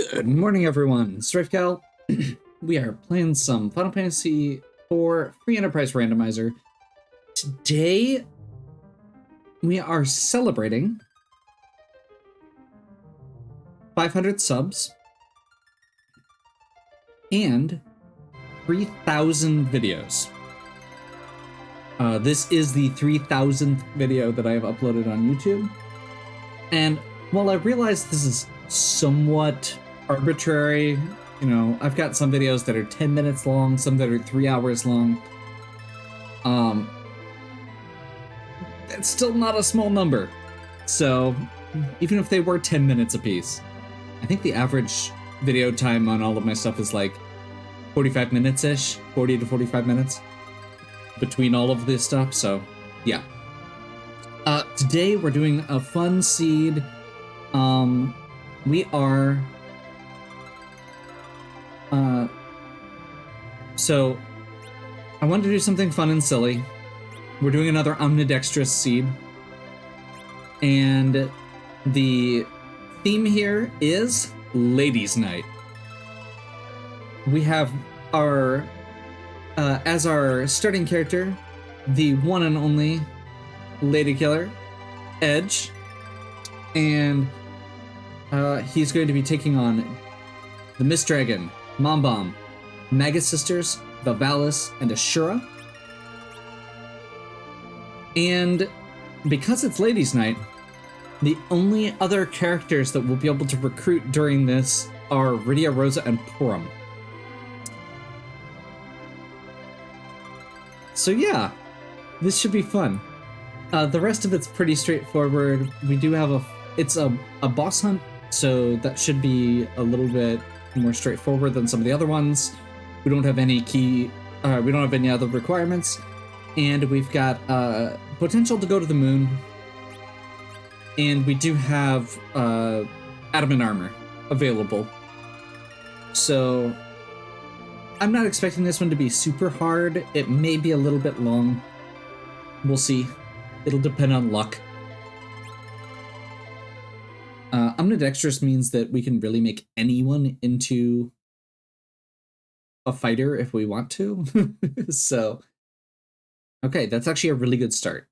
Good morning, everyone. StrifeCal. We are playing some Final Fantasy IV Free Enterprise Randomizer. Today, we are celebrating 500 subs and 3,000 videos. This is the 3,000th video that I have uploaded on YouTube. And while I realize this is somewhat arbitrary, you know, I've got some videos that are 10 minutes long, some that are 3 hours long. That's still not a small number. So even if they were 10 minutes apiece, I think the average video time on all of my stuff is like 45 minutes-ish, 40 to 45 minutes between all of this stuff. So yeah. Today we're doing a fun seed. We are so I wanted to do something fun and silly. We're doing another omnidextrous seed, and the theme here is Ladies' Night. We have our as our starting character, the one and only lady killer, Edge, and he's going to be taking on the Mist Dragon, Mom Bomb, Magus Sisters, Valvalis, and Ashura. And because it's Ladies' Night, the only other characters that we'll be able to recruit during this are Rydia, Rosa, and Purim. So yeah, this should be fun. The rest of it's pretty straightforward. We do have it's a boss hunt, so that should be a little bit more straightforward than some of the other ones. We don't have any we don't have any other requirements, and we've got potential to go to the moon, and we do have adamant armor available. So I'm not expecting this one to be super hard. It may be a little bit long. We'll see. It'll depend on luck. Omnidextrous means that we can really make anyone into a fighter if we want to. So, okay, that's actually a really good start.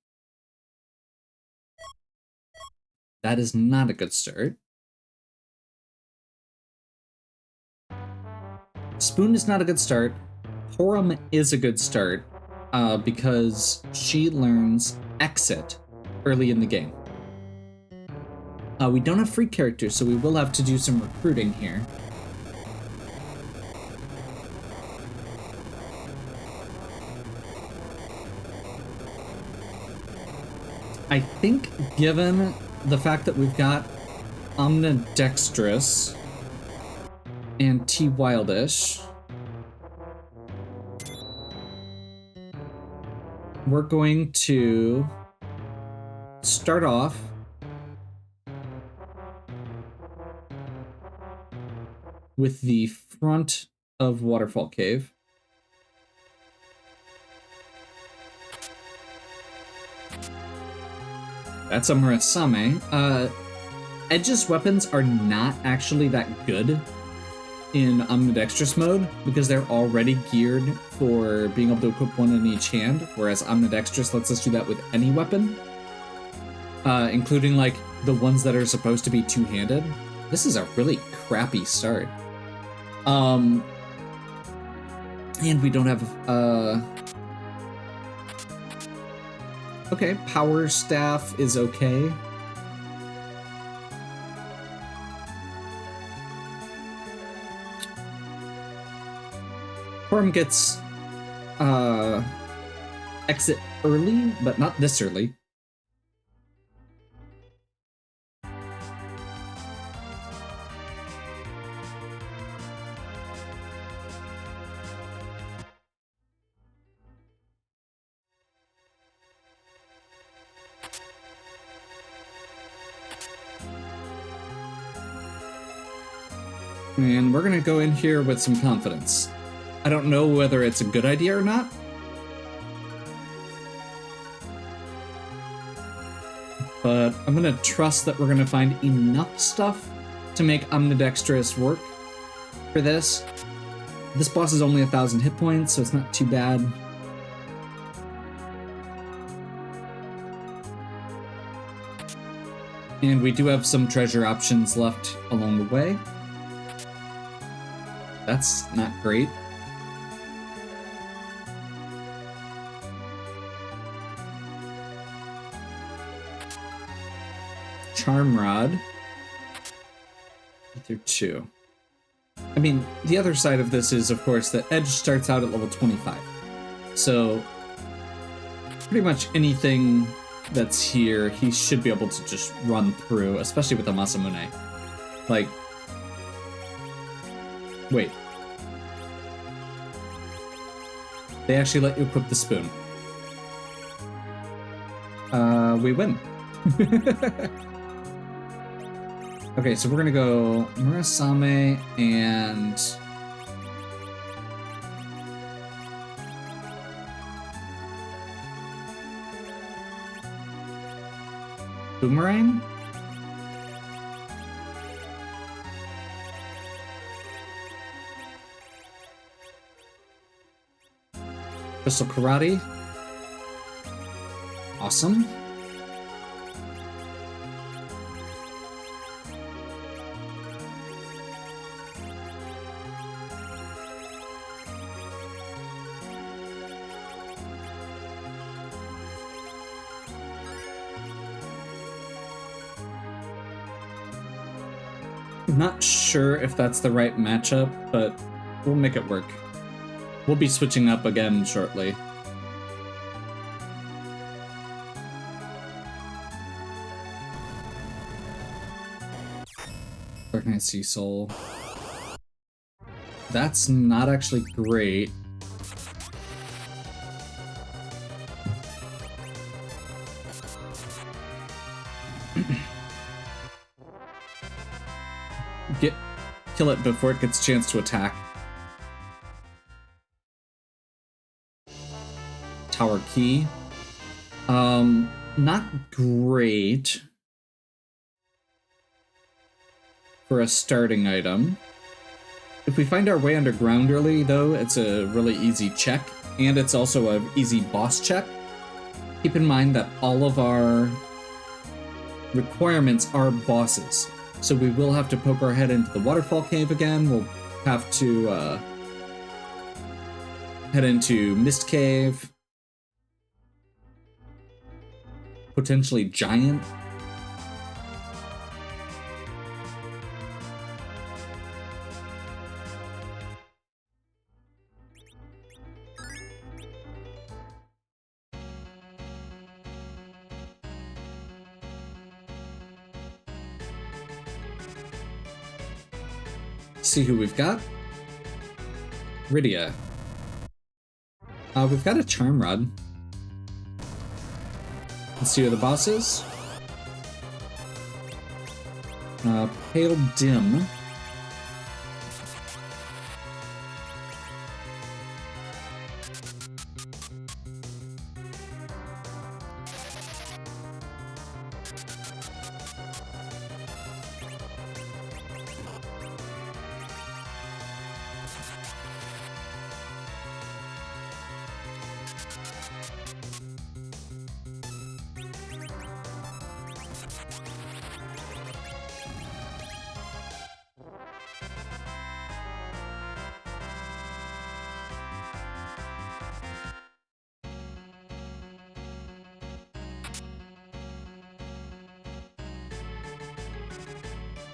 That is not a good start. Spoon is not a good start. Purim is a good start because she learns Exit early in the game. We don't have free characters, so we will have to do some recruiting here. I think given the fact that we've got Omnidextrous and T Wildish, we're going to start off with the front of Waterfall Cave. That's a Murasame. Edge's weapons are not actually that good in Omnidextrous mode because they're already geared for being able to equip one in each hand, whereas Omnidextrous lets us do that with any weapon, including like the ones that are supposed to be two-handed. This is a really crappy start. And we don't have okay, Power Staff is okay. Purim gets Exit early, but not this early. And we're gonna go in here with some confidence. I don't know whether it's a good idea or not. But I'm gonna trust that we're gonna find enough stuff to make Omnidextrous work for this. This boss is only 1,000 hit points, so it's not too bad. And we do have some treasure options left along the way. That's not great. Charm Rod. Ether 2. I mean, the other side of this is, of course, that Edge starts out at level 25. So, pretty much anything that's here, he should be able to just run through, especially with the Masamune. Like, wait. They actually let you equip the spoon. We win. Okay, so we're gonna go Murasame and Boomerang? Crystal Karate? Awesome. Not sure if that's the right matchup, but we'll make it work. We'll be switching up again shortly. Dark Knight Sea Soul. That's not actually great. Kill it before it gets a chance to attack. Tower Key. Not great for a starting item. If we find our way underground early, though, it's a really easy check, and it's also an easy boss check. Keep in mind that all of our requirements are bosses. So we will have to poke our head into the waterfall cave again. We'll have to head into Mist Cave. Potentially Giant. See who we've got. Rydia. We've got a Charm Rod. Let's see who the boss is. Pale Dim.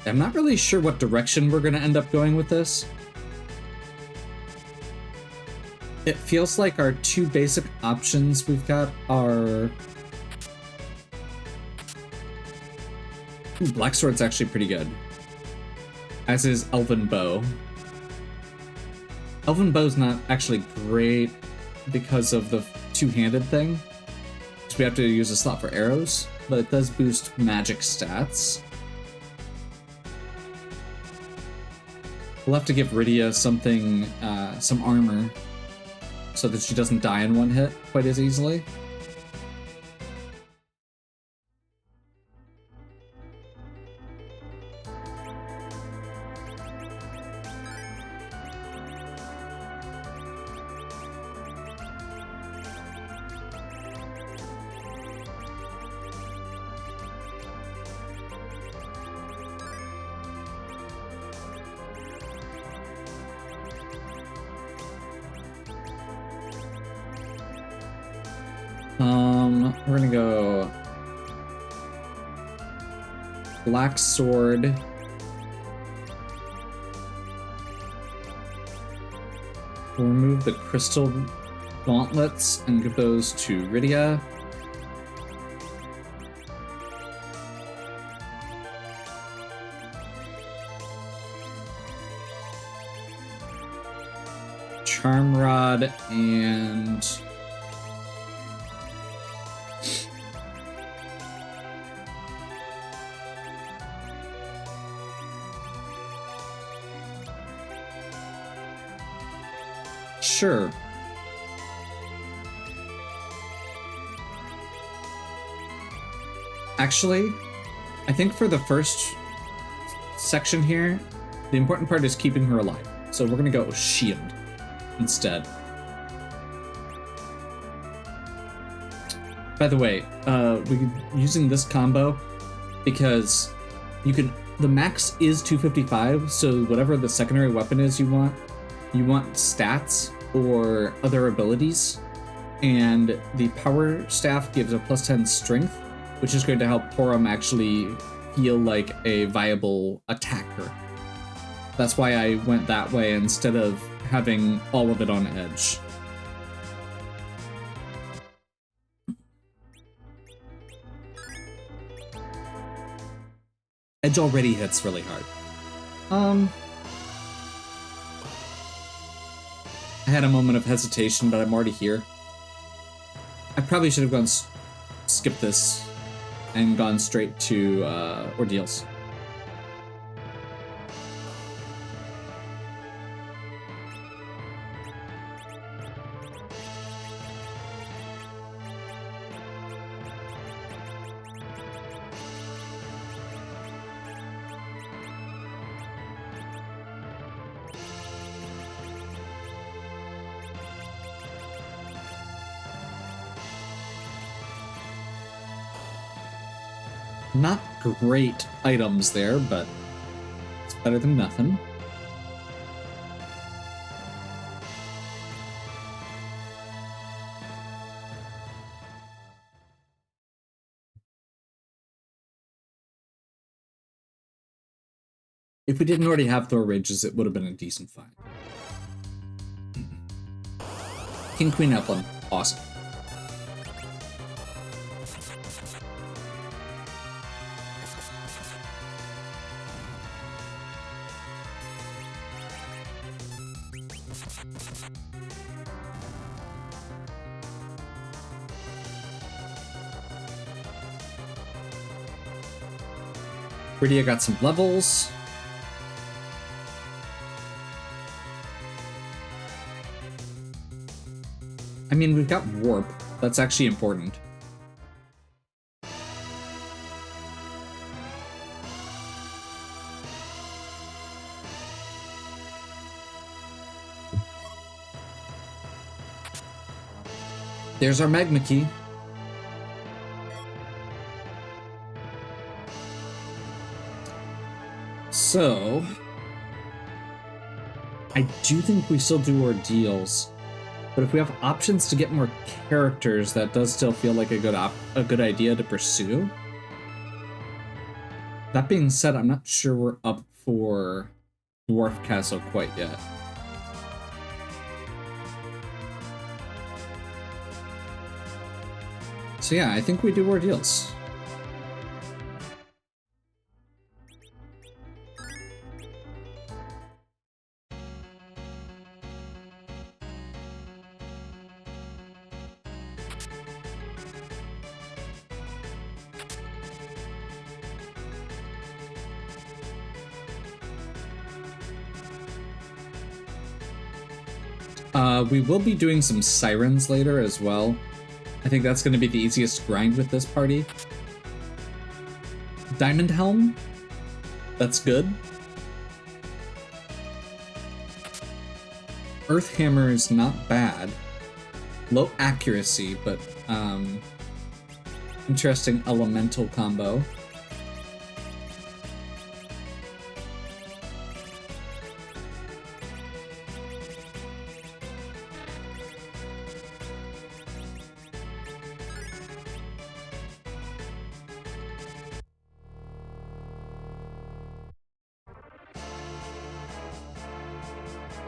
I'm not really sure what direction we're going to end up going with this. It feels like our two basic options we've got are... Ooh, Black Sword's actually pretty good. As is Elven Bow. Elven Bow's not actually great because of the two-handed thing. Because we have to use a slot for arrows, but it does boost magic stats. We'll have to give Rydia something, some armor, so that she doesn't die in one hit quite as easily. We're gonna go Black Sword. We'll remove the crystal gauntlets and give those to Rydia. Charm Rod and sure. Actually, I think for the first section here, the important part is keeping her alive. So we're gonna go shield instead. By the way, using this combo because the max is 255, so whatever the secondary weapon is you want stats or other abilities, and the power staff gives a +10 strength, which is going to help Porum actually feel like a viable attacker. That's why I went that way instead of having all of it on edge. Edge already hits really hard. I had a moment of hesitation, but I'm already here. I probably should have skip this and gone straight to ordeals. Not great items there, but it's better than nothing. If we didn't already have Thor Rages, it would have been a decent fight. King Queen Upland, awesome. Rydia got some levels. I mean, we've got Warp. That's actually important. There's our Magma Key. So, I do think we still do ordeals, but if we have options to get more characters, that does still feel like a good idea to pursue. That being said, I'm not sure we're up for Dwarf Castle quite yet. So yeah, I think we do ordeals. We will be doing some sirens later as well. I think that's going to be the easiest grind with this party. Diamond Helm, that's good. Earth Hammer is not bad. Low accuracy, but interesting elemental combo.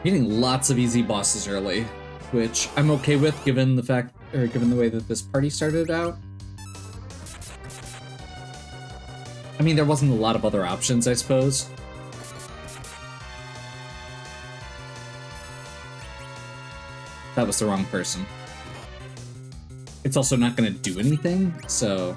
Getting lots of easy bosses early, which I'm okay with given the fact, or given the way that this party started out. I mean, there wasn't a lot of other options, I suppose. That was the wrong person. It's also not going to do anything, so...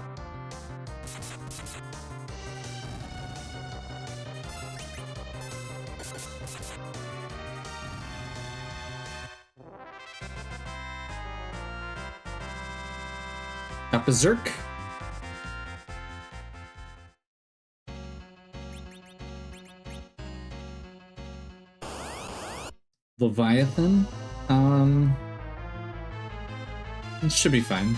Got Berserk. Leviathan. It should be fine.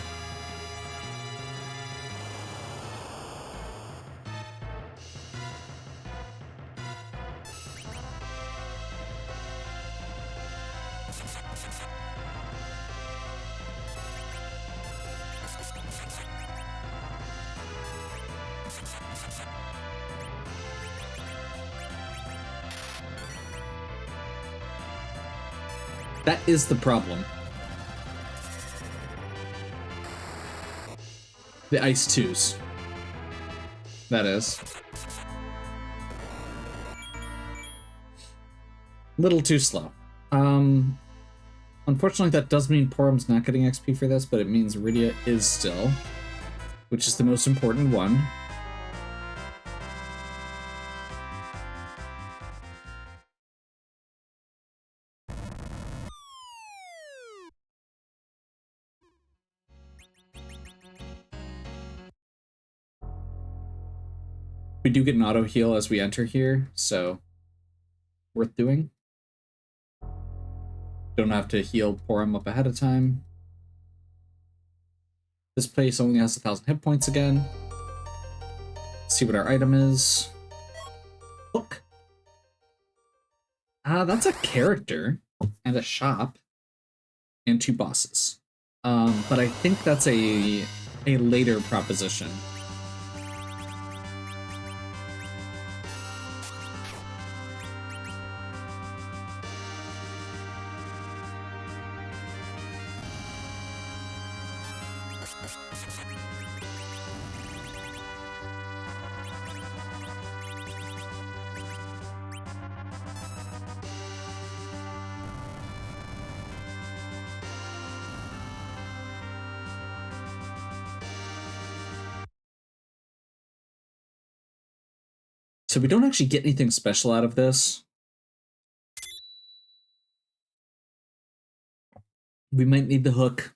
That is the problem. The Ice 2s. That is. Little too slow. Unfortunately, that does mean Porum's not getting XP for this, but it means Rydia is still, which is the most important one. We do get an auto heal as we enter here, so worth doing. Don't have to heal Porum up ahead of time. This place only has 1,000 hit points again. Let's see what our item is. Hook. That's a character and a shop and 2 bosses. But I think that's a later proposition. So we don't actually get anything special out of this. We might need the hook,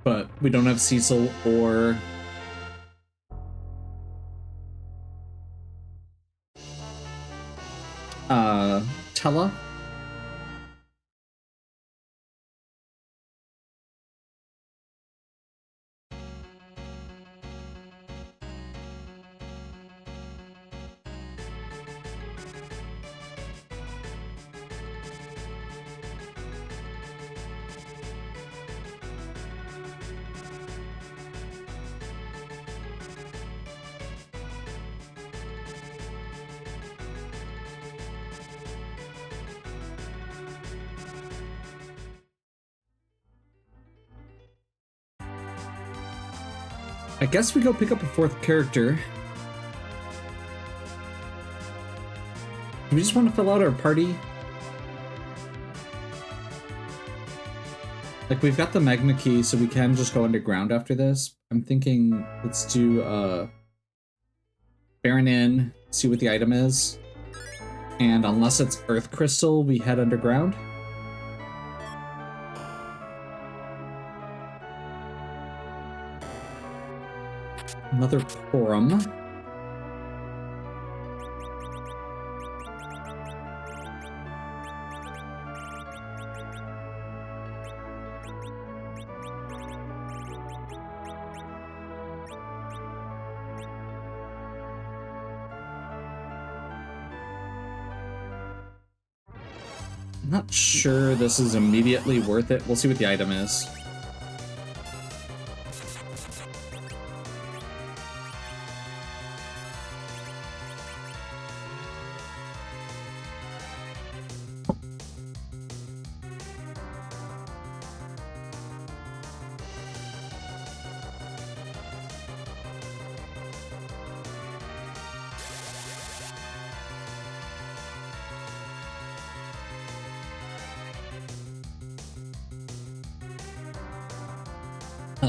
but we don't have Cecil or Tella. I guess we go pick up a 4th character. Do we just want to fill out our party? Like, we've got the magma key, so we can just go underground after this. I'm thinking, let's do Baron Inn, see what the item is. And unless it's Earth Crystal, we head underground. Another Porum. I'm not sure this is immediately worth it. We'll see what the item is.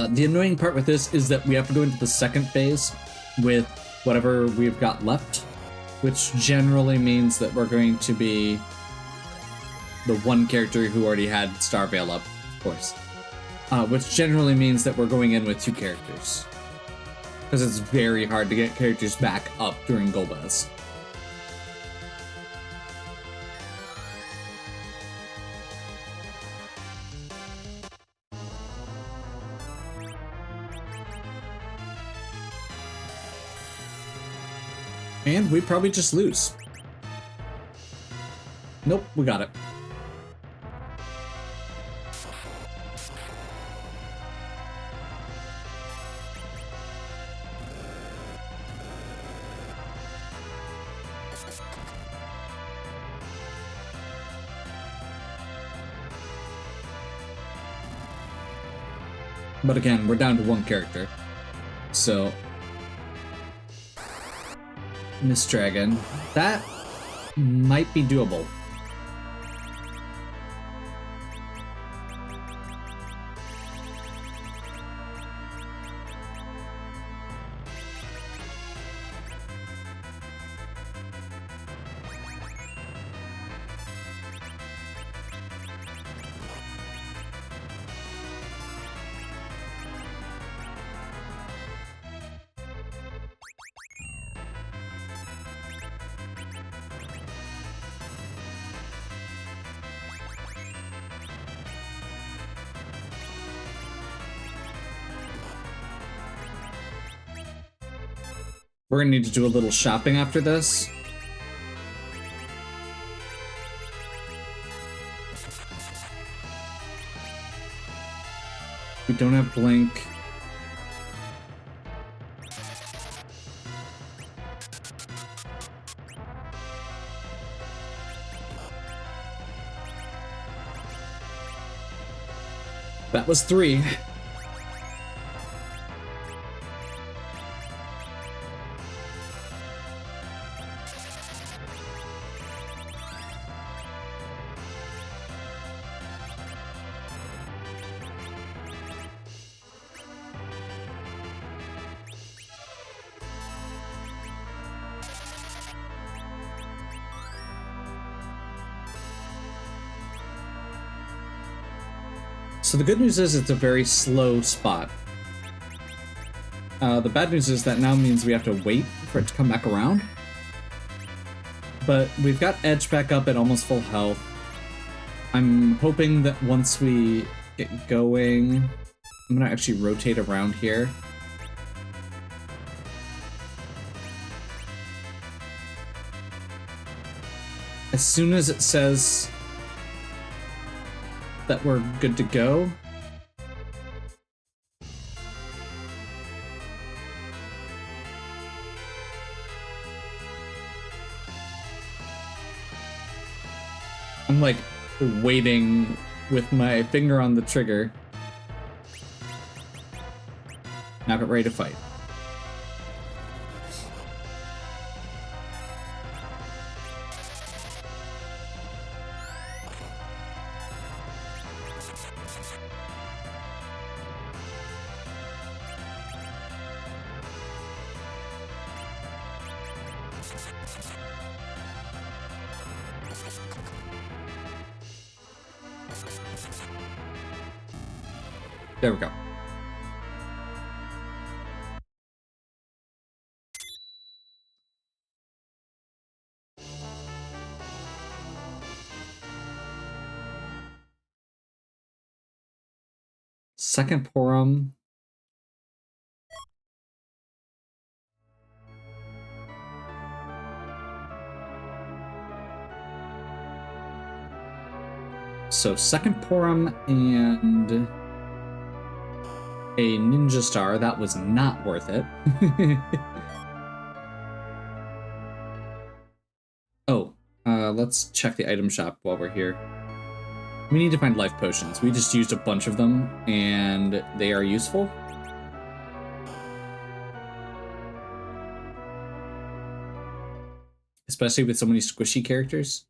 The annoying part with this is that we have to go into the second phase with whatever we've got left, which generally means that we're going to be the one character who already had Starveil up, of course. Which generally means that we're going in with 2 characters. Because it's very hard to get characters back up during Golbez. And we probably just lose. Nope, we got it. But again, we're down to 1 character. So Miss Dragon, that might be doable. We're gonna need to do a little shopping after this. We don't have Blink. That was 3. So the good news is it's a very slow spot. The bad news is that now means we have to wait for it to come back around. But we've got Edge back up at almost full health. I'm hoping that once we get going, I'm gonna actually rotate around here. As soon as it says that we're good to go, I'm like waiting with my finger on the trigger. Now get ready to fight. There we go. Second Porum. So second Porum and a Ninja Star, that was not worth it. Oh, let's check the item shop while we're here. We need to find life potions. We just used a bunch of them, and they are useful. Especially with so many squishy characters.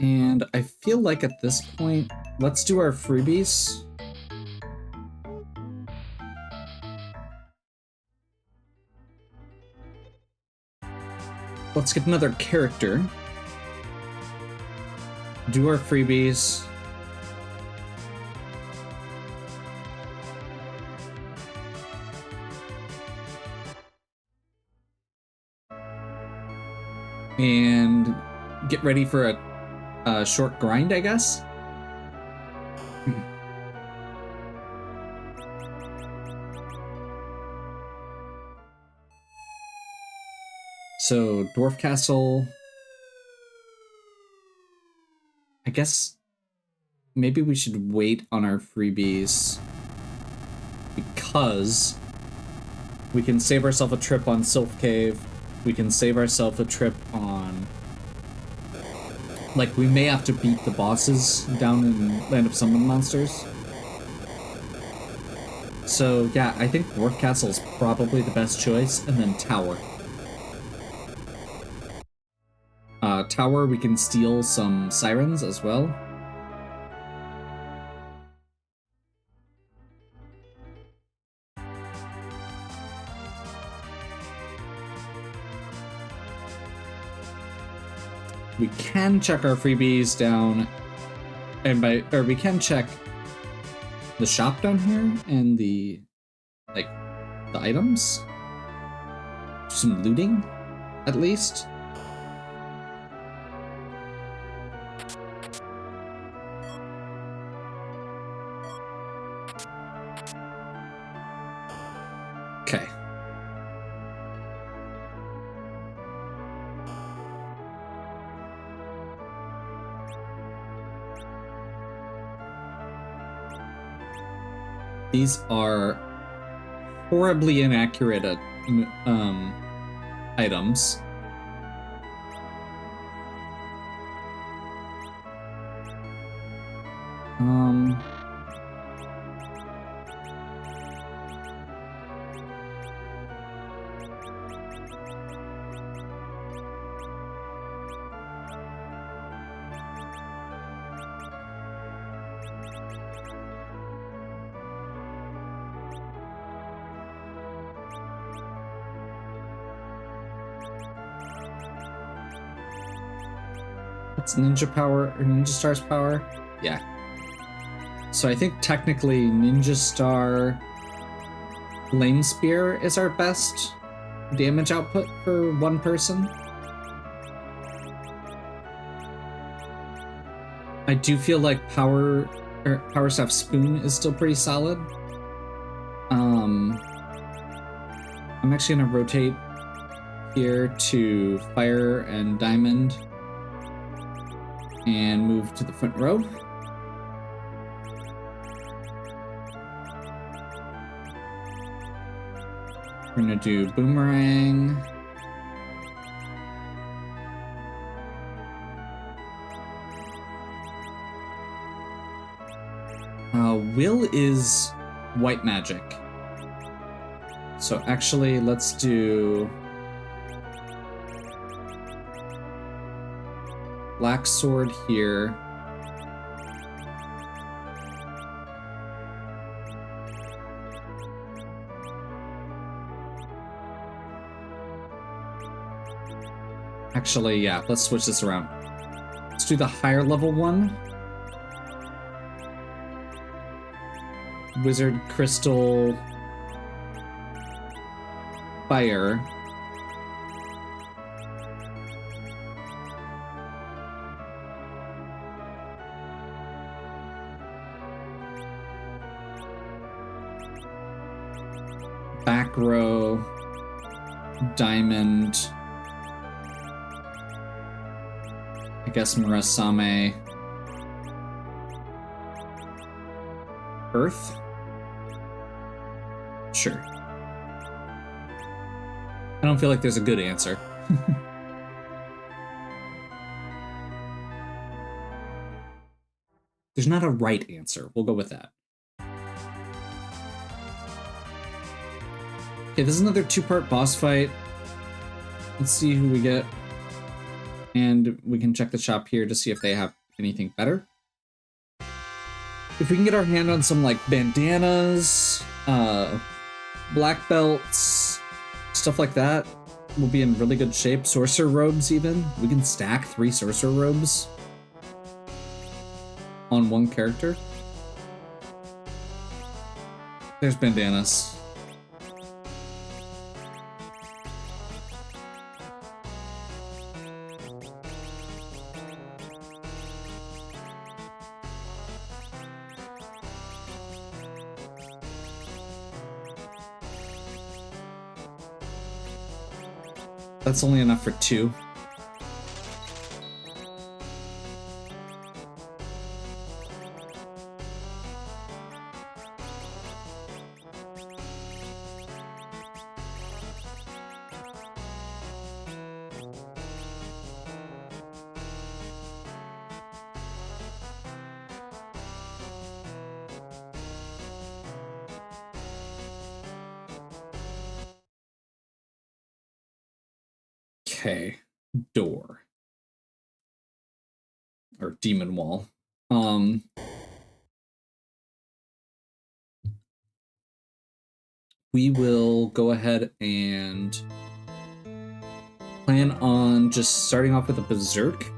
And I feel like at this point, let's do our freebies. Let's get another character. Do our freebies. And get ready for a short grind, I guess. So, Dwarf Castle. I guess maybe we should wait on our freebies because we can save ourselves a trip on Sylph Cave. We can save ourselves a trip on... Like, we may have to beat the bosses down in Land of Summon Monsters. So, yeah, I think Dwarf Castle is probably the best choice, and then Tower. Tower, we can steal some sirens as well. We can check our freebies down, and we can check the shop down here and the items. Do some looting, at least. Okay. These are horribly inaccurate items. It's Ninja Power or Ninja Star's power? Yeah. So I think technically Ninja Star Flame Spear is our best damage output for one person. I do feel like Power Staff Spoon is still pretty solid. I'm actually gonna rotate here to Fire and Diamond and move to the front row. We're gonna do Boomerang. Will is white magic. So actually, let's do Black Sword here. Actually, yeah, let's switch this around. Let's do the higher level one. Wizard Crystal Fire. Back row, Diamond. I guess Murasame. Earth? Sure. I don't feel like there's a good answer. There's not a right answer. We'll go with that. Okay, this is another two-part boss fight. Let's see who we get. And we can check the shop here to see if they have anything better. If we can get our hand on some like bandanas, black belts, stuff like that, we'll be in really good shape. Sorcerer robes even. We can stack 3 sorcerer robes on one character. There's bandanas. That's only enough for 2. Okay, door. Or demon wall. We will go ahead and plan on just starting off with a berserk.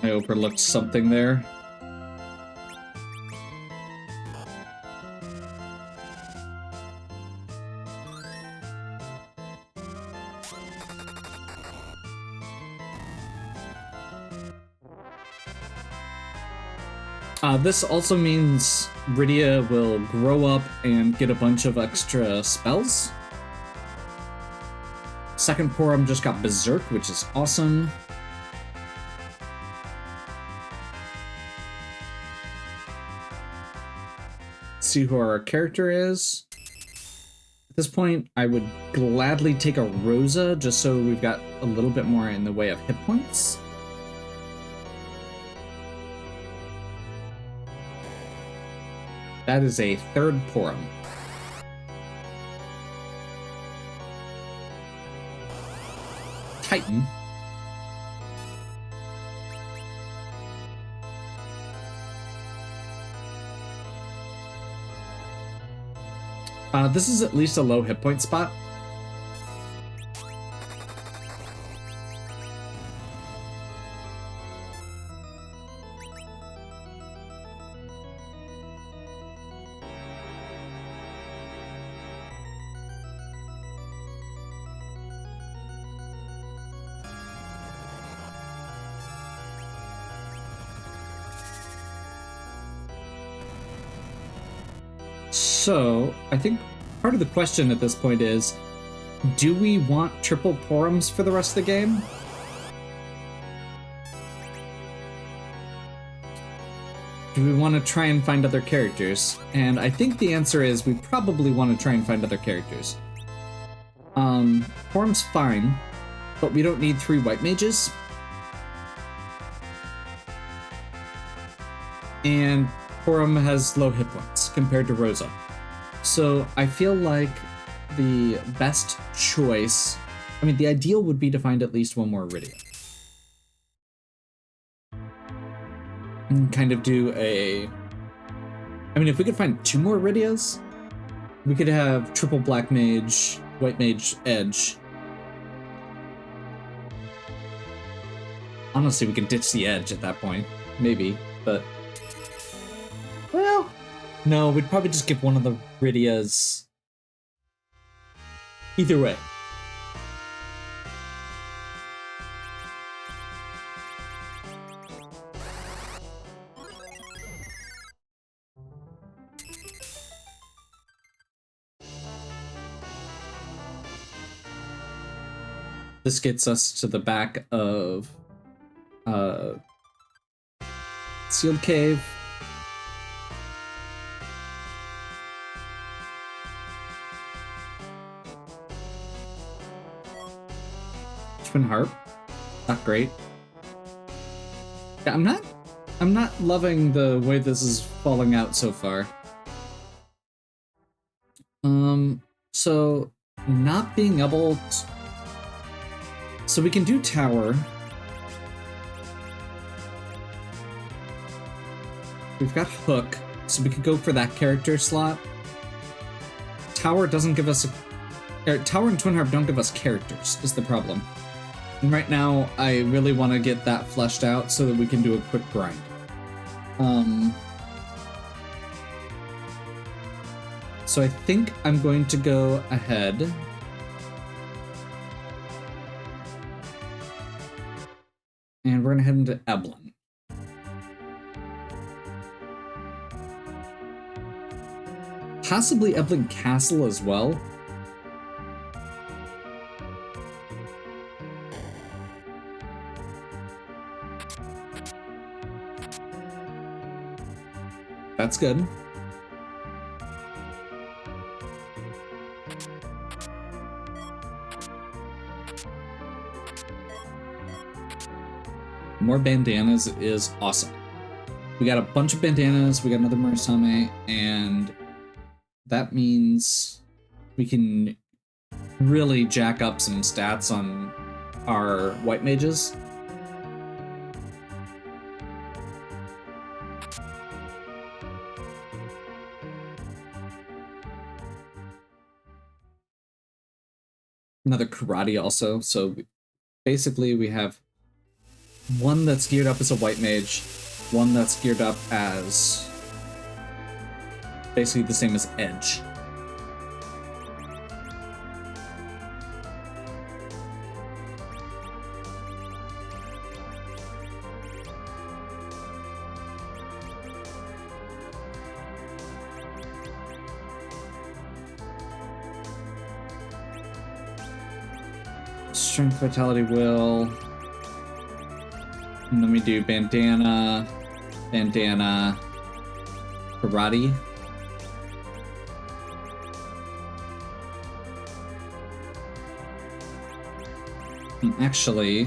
I overlooked something there. This also means Rydia will grow up and get a bunch of extra spells. Second Porum just got Berserk, which is awesome. See who our character is. At this point, I would gladly take a Rosa just so we've got a little bit more in the way of hit points. That is a 3rd Porum. Titan. This is at least a low hit point spot. So, I think part of the question at this point is, do we want triple Porums for the rest of the game? Do we want to try and find other characters? And I think the answer is we probably want to try and find other characters. Porum's fine, but we don't need 3 white mages. And Porum has low hit points compared to Rosa. So I feel like the best choice, I mean, the ideal would be to find at least 1 more Rydia. And kind of do a... I mean, if we could find 2 more Rydias, we could have triple Black Mage, White Mage, Edge. Honestly, we could ditch the Edge at that point. Maybe, but... No, we'd probably just give one of the Rydias. Either way. This gets us to the back of Sealed Cave. Twin Harp. Not great. Yeah, I'm not loving the way this is falling out so far. So not being able to, so we can do tower. We've got hook, so we could go for that character slot. Tower doesn't give us Tower and Twin Harp don't give us characters, is the problem. And right now, I really want to get that fleshed out so that we can do a quick grind. So I think I'm going to go ahead. And we're going to head into Eblin. Possibly Eblin Castle as well. That's good. More bandanas is awesome. We got a bunch of bandanas, we got another Murasame, and that means we can really jack up some stats on our white mages. Another karate also, so basically we have one that's geared up as a white mage, one that's geared up as basically the same as Edge. Strength, Vitality, Will. And then we do Bandana, Bandana, Karate. And actually,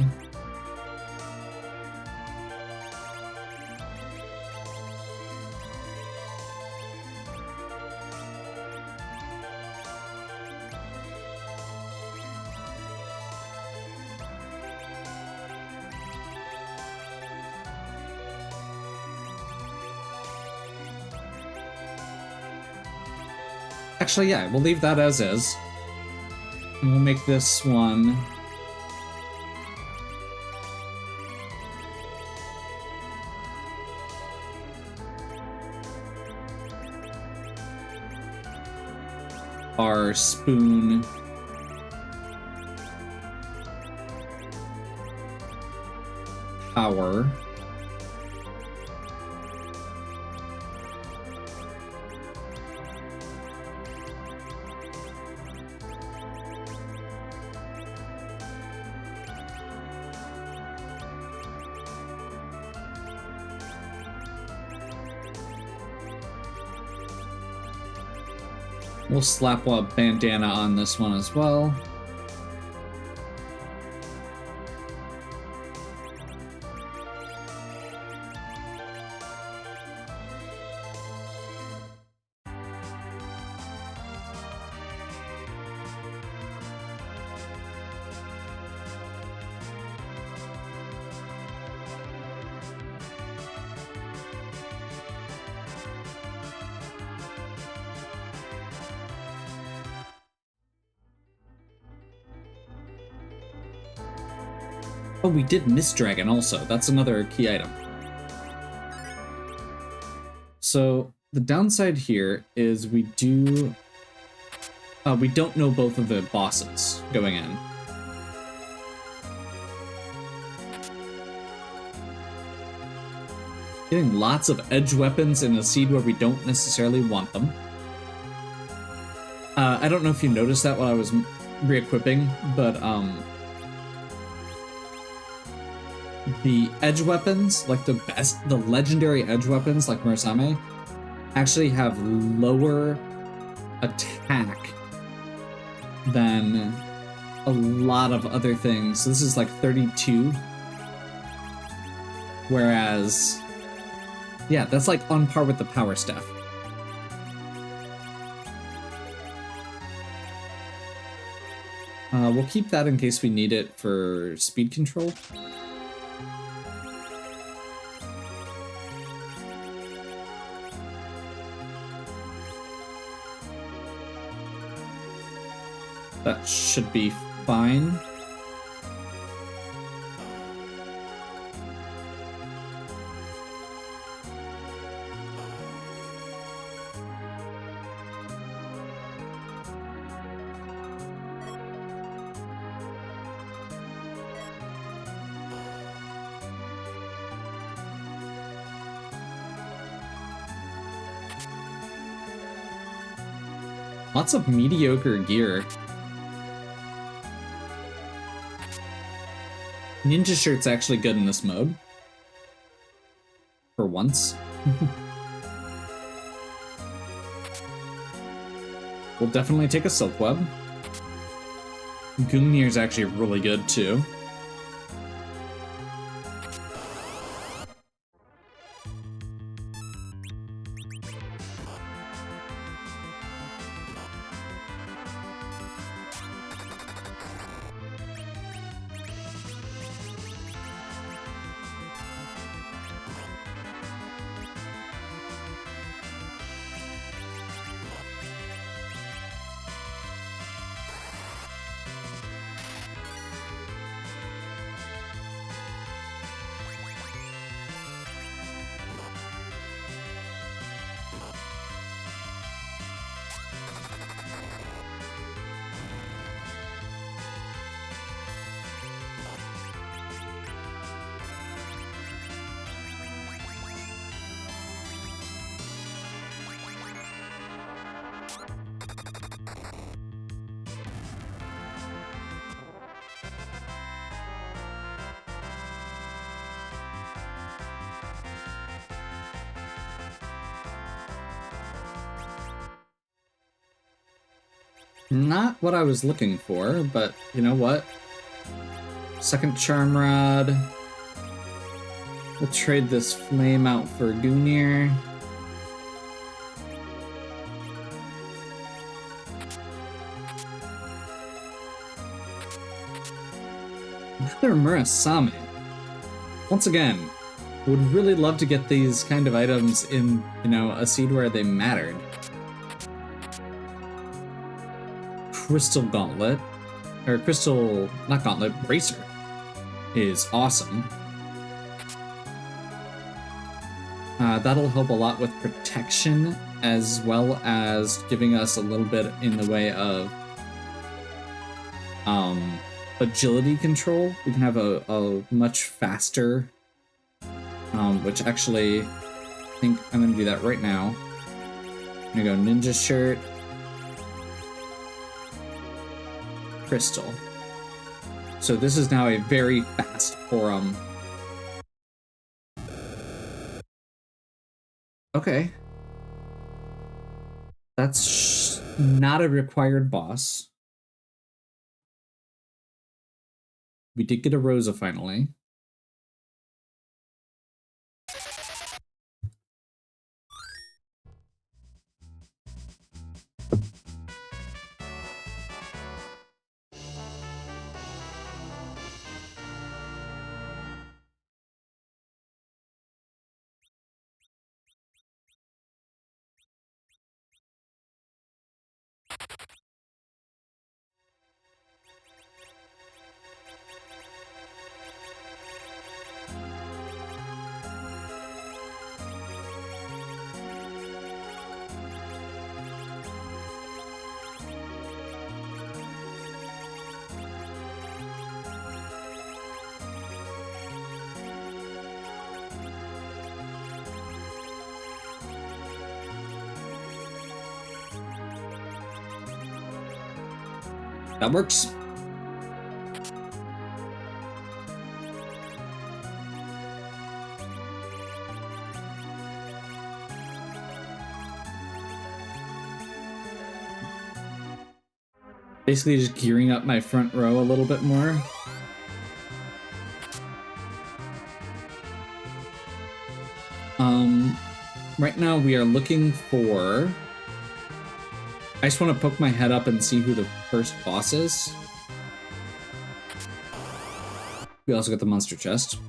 yeah, we'll leave that as is. And we'll make this one our spoon power. We'll slap a bandana on this one as well. Oh, we did Mist Dragon also. That's another key item. So the downside here is we don't know both of the bosses going in. Getting lots of edge weapons in a seed where we don't necessarily want them. I don't know if you noticed that while I was re-equipping, but the edge weapons, like the legendary edge weapons like Murasame, actually have lower attack than a lot of other things. So this is like 32. Whereas, yeah, that's like on par with the power staff. We'll keep that in case we need it for speed control. That should be fine. Lots of mediocre gear. Ninja Shirt's actually good in this mode. For once. We'll definitely take a Silk Web. Gungnir's actually really good too. Not what I was looking for, but you know what? Second Charm Rod. We'll trade this flame out for Gungnir. Another Murasame. Once again, would really love to get these kind of items in, you know, a seed where they mattered. Crystal Gauntlet, or Crystal, not Gauntlet, Bracer is awesome. That'll help a lot with protection, as well as giving us a little bit in the way of agility control. We can have a much faster, which actually, I think I'm gonna do that right now. I'm gonna go Ninja Shirt, Crystal. So this is now a very fast forum. Okay. That's not a required boss. We did get a Rosa finally. That works. Basically just gearing up my front row a little bit more. Right now we are looking for... I just want to poke my head up and see who the first boss is. We also got the monster chest.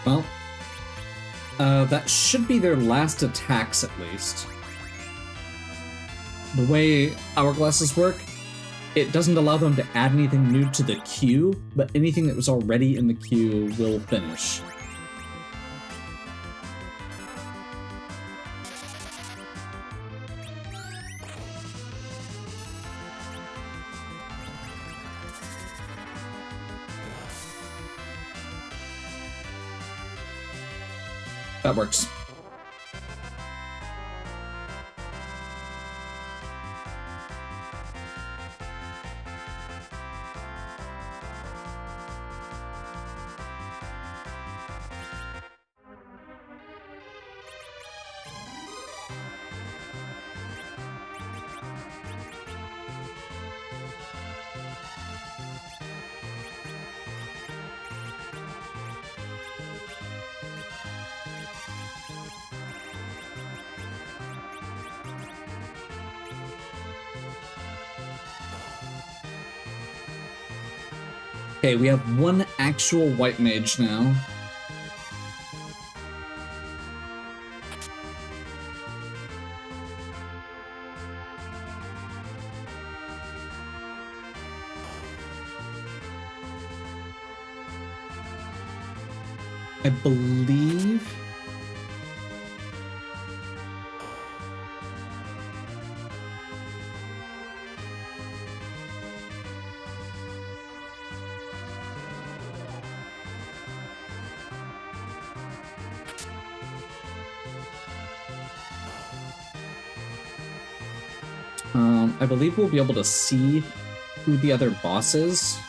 Well, that should be their last attacks at least. The way hourglasses work, it doesn't allow them to add anything new to the queue, but anything that was already in the queue will finish. That works. Okay, we have one actual white mage now. I believe... I believe we'll be able to see who the other boss is.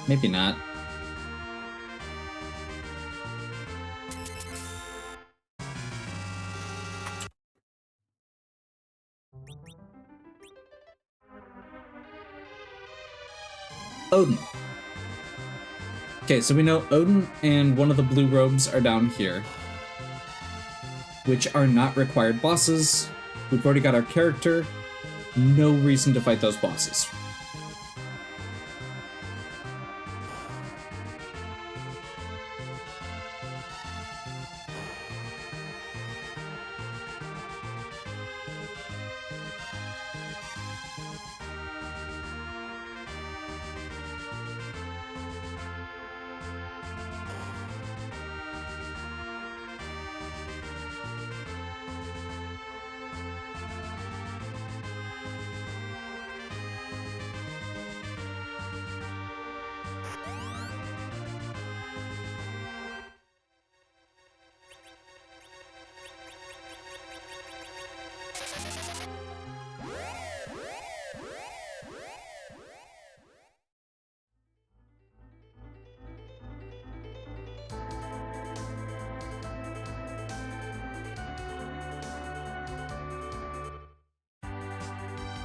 Maybe not. Odin. Okay, so we know Odin and one of the blue robes are down here, which are not required bosses. We've already got our character. No reason to fight those bosses.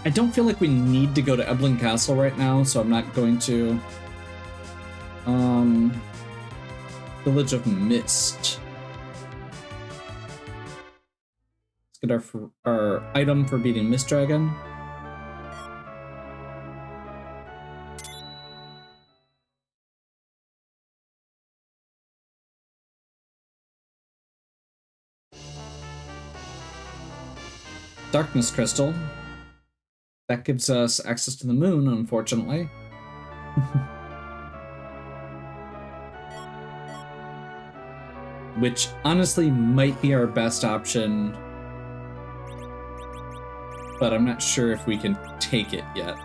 I don't feel like we need to go to Eblan Castle right now, so I'm not going to. Village of Mist. Let's get our item for beating Mist Dragon. Darkness Crystal. That gives us access to the moon, unfortunately. Which honestly might be our best option, but I'm not sure if we can take it yet.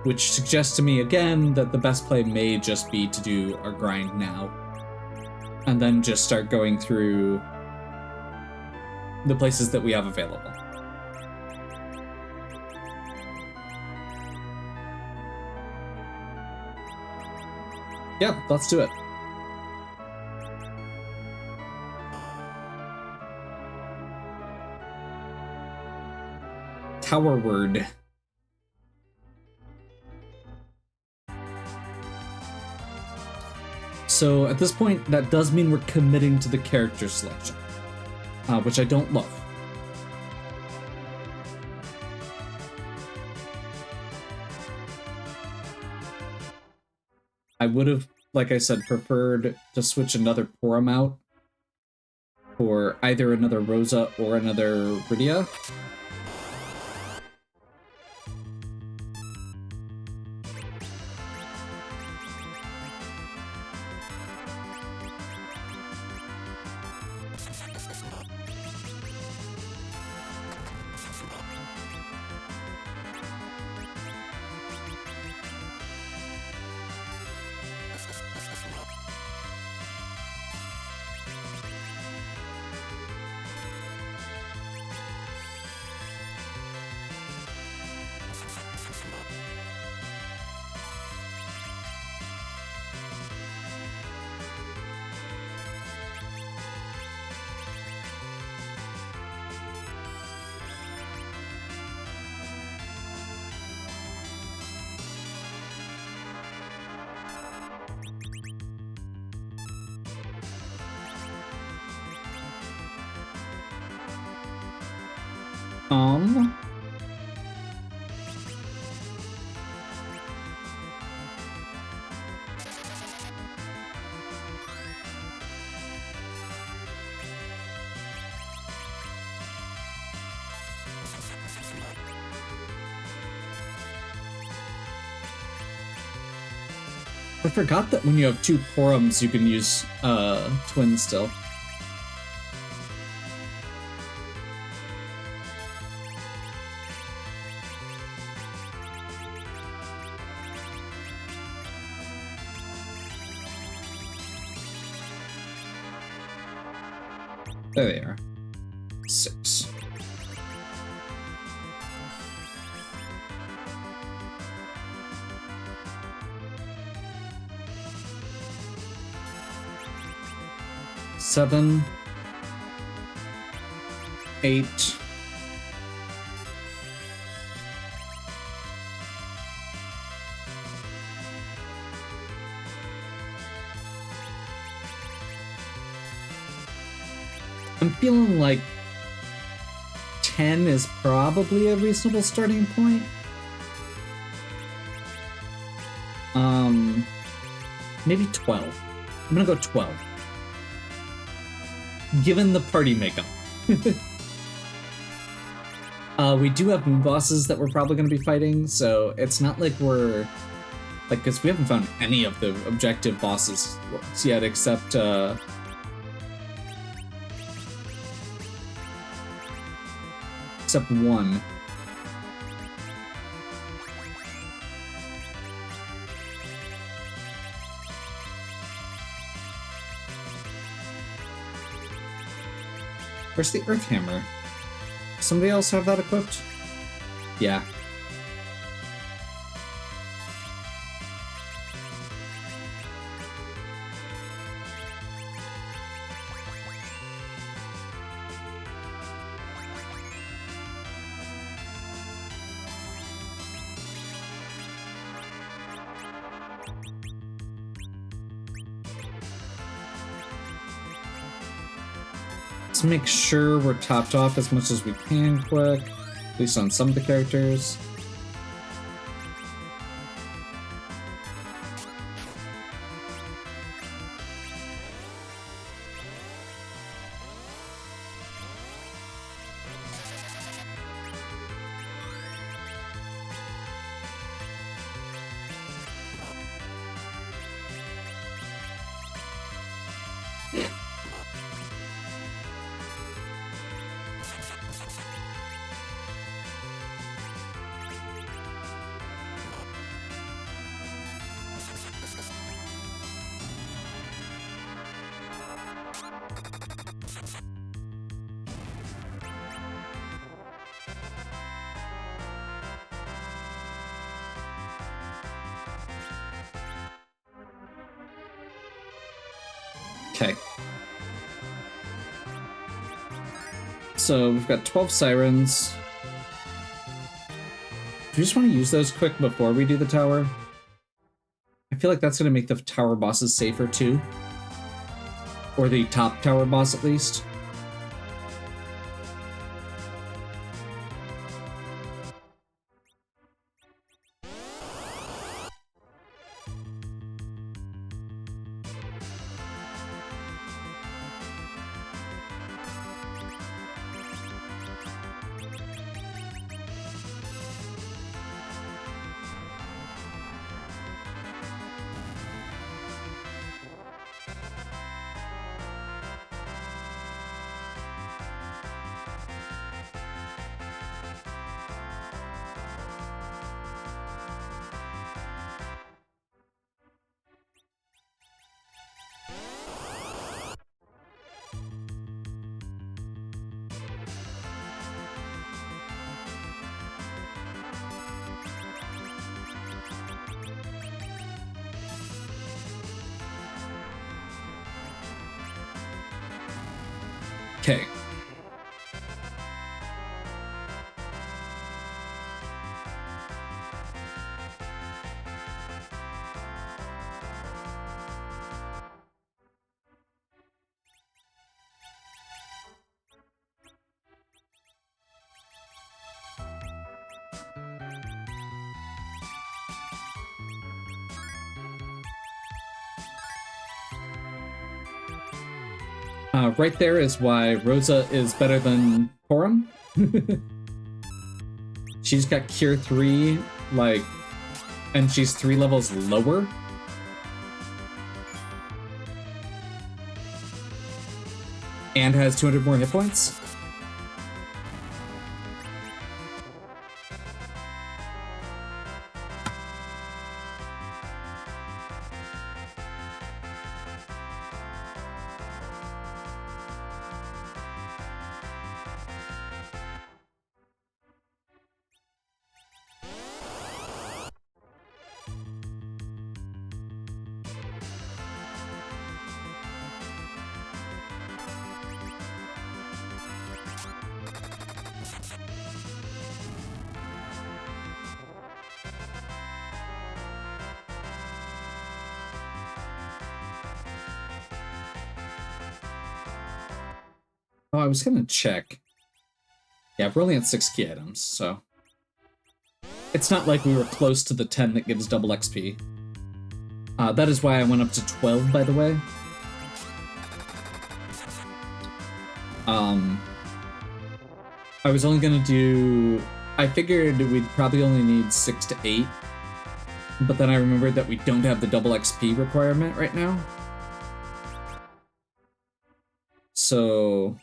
Which suggests to me again that the best play may just be to do our grind now, and then just start going through the places that we have available. Yeah, let's do it. Tower word. So at this point, that does mean we're committing to the character selection, which I don't love. I would have, like I said, preferred to switch another Porum out for either another Rosa or another Rydia. I forgot that when you have two Porums, you can use twins still. There they are. 6. Seven, 8, 'm feeling like 10 is probably a reasonable starting point. Maybe 12. I'm gonna go 12. Given the party makeup. We do have moon bosses that we're probably going to be fighting, so it's not like we're... Like, because we haven't found any of the objective bosses yet, except... except one. Where's the Earth Hammer? Somebody else have that equipped? Yeah. make sure we're topped off as much as we can quick, at least on some of the characters. Okay. So we've got 12 sirens. Do you just want to use those quick before we do the tower? I feel like that's going to make the tower bosses safer too. Or the top tower boss at least. Okay. Right there is why Rosa is better than Porum. She's got Cure 3, like, and she's 3 levels lower. And has 200 more hit points. Oh, I was gonna check. Yeah, we're only at 6 key items, so... It's not like we were close to the 10 that gives double XP. That is why I went up to 12, by the way. I was only gonna do... I figured we'd probably only need 6 to 8. But then I remembered that we don't have the double XP requirement right now. So...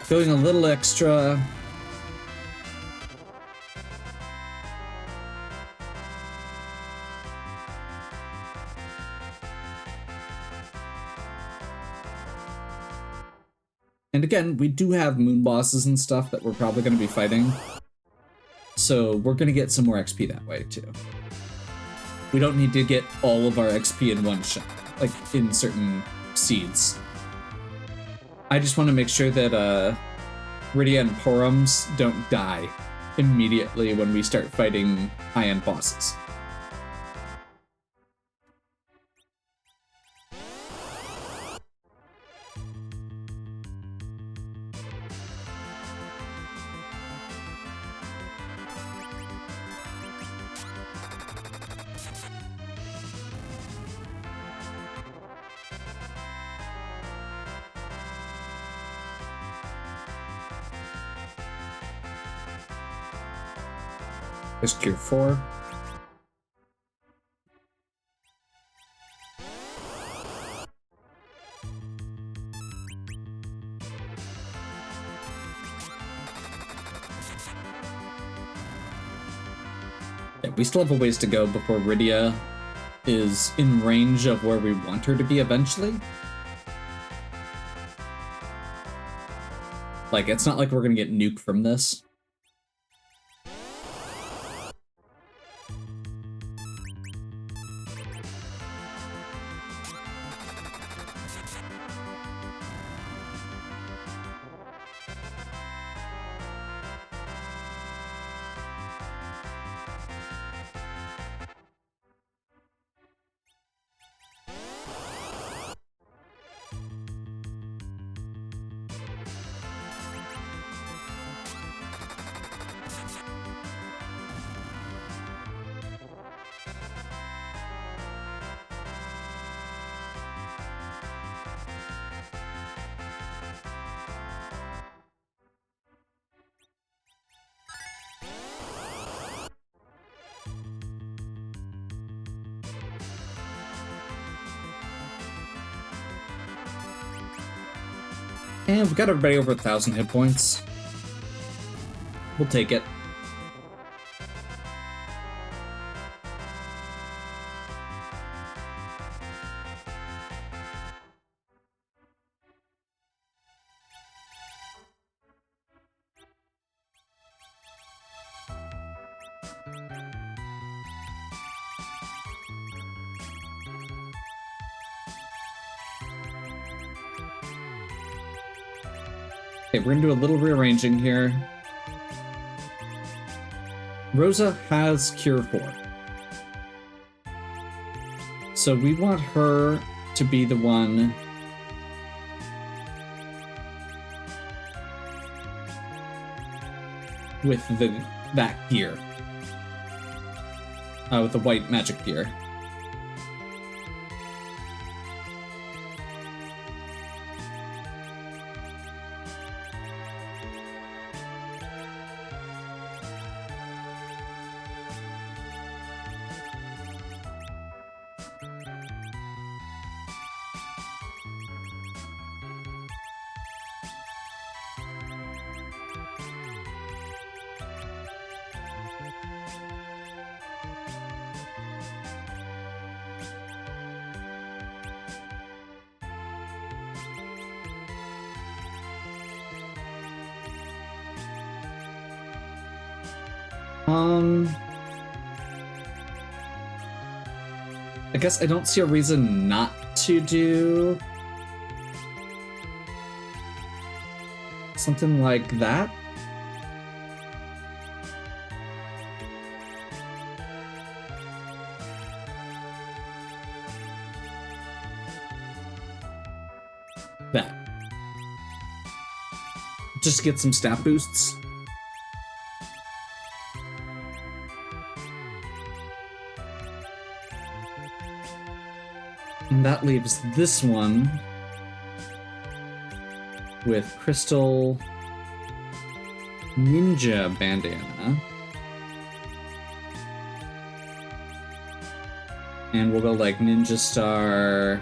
going a little extra. And again, we do have moon bosses and stuff that we're probably going to be fighting. So we're going to get some more XP that way too. We don't need to get all of our XP in one shot, like in certain seeds. I just want to make sure that Rydia and Porums don't die immediately when we start fighting high-end bosses. There's Cure 4. Yeah, we still have a ways to go before Rydia is in range of where we want her to be eventually. Like, it's not like we're gonna get nuked from this. And we've got everybody over 1,000 hit points. We'll take it. Okay, we're gonna do a little rearranging here. Rosa has Cure 4. So we want her to be the one with that gear. With the white magic gear. I guess I don't see a reason not to do something like that. That. Just get some stat boosts. And that leaves this one with Crystal Ninja Bandana. And we'll go like Ninja Star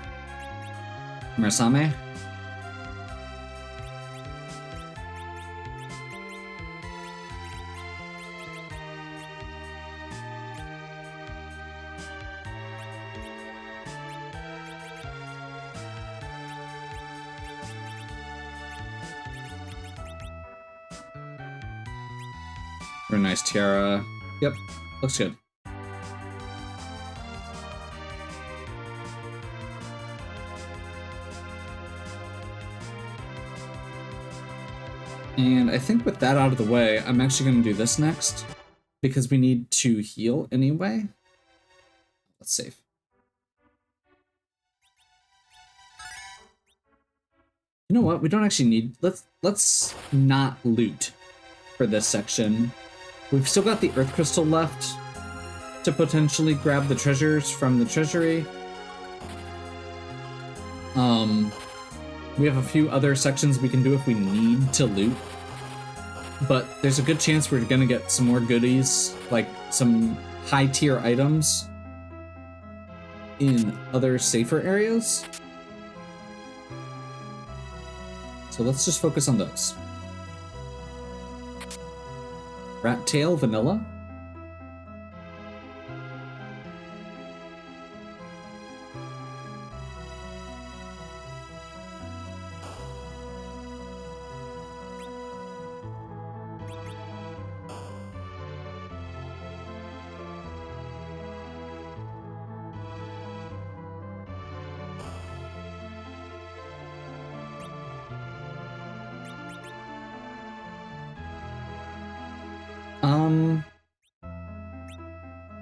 Murasame. Very nice tiara. Yep, looks good. And I think with that out of the way, I'm actually going to do this next, because we need to heal anyway. Let's save. You know what? We don't actually need... Let's not loot for this section. We've still got the Earth Crystal left to potentially grab the treasures from the treasury. We have a few other sections we can do if we need to loot. But there's a good chance we're gonna get some more goodies, like some high-tier items in other safer areas. So let's just focus on those. Rat tail, vanilla.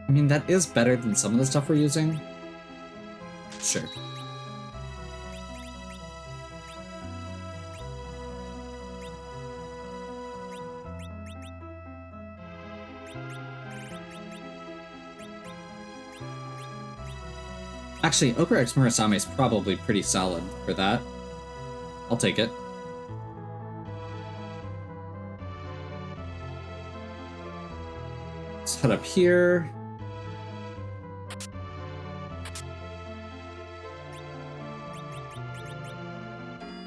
I mean, that is better than some of the stuff we're using. Sure. Actually, Ochre X Murasame is probably pretty solid for that. I'll take it. Let's head up here.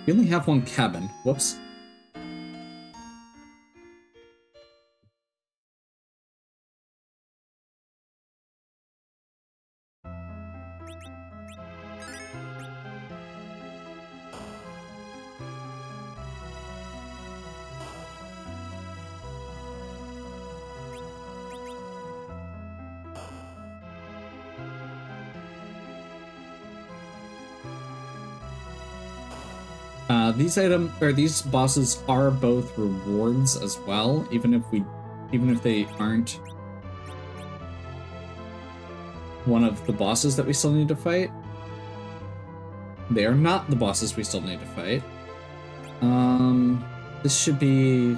We only have one cabin. Whoops. These bosses are both rewards as well, even if they aren't one of the bosses that we still need to fight. They are not the bosses we still need to fight. This should be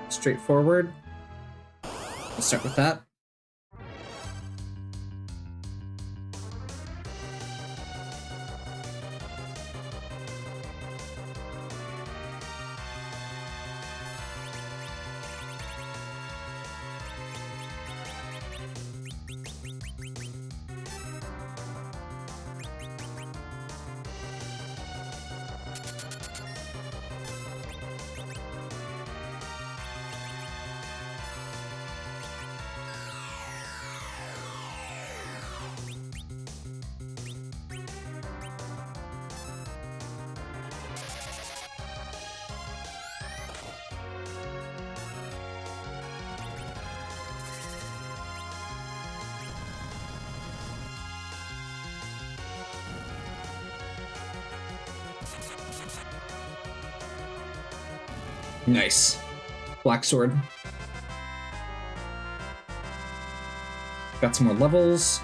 straightforward. Let's start with that. Nice. Black sword. Got some more levels.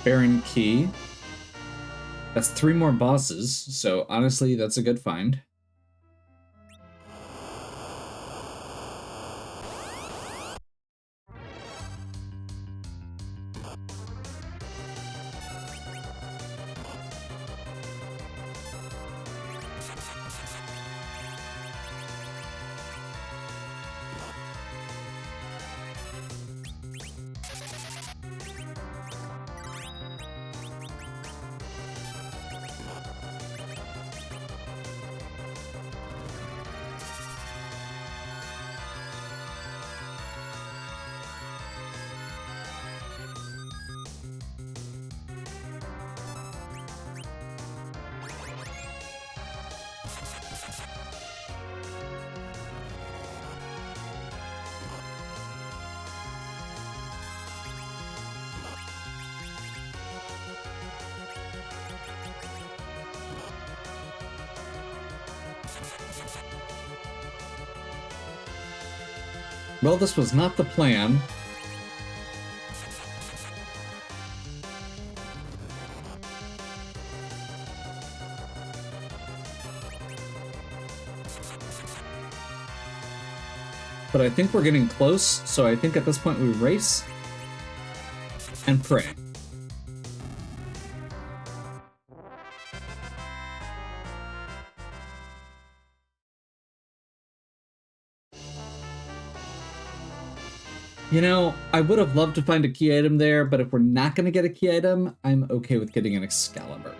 Baron Key. That's 3 more bosses, so honestly, that's a good find. Well, this was not the plan. But I think we're getting close, so I think at this point we race and pray. You know, I would have loved to find a key item there, but if we're not going to get a key item, I'm okay with getting an Excalibur.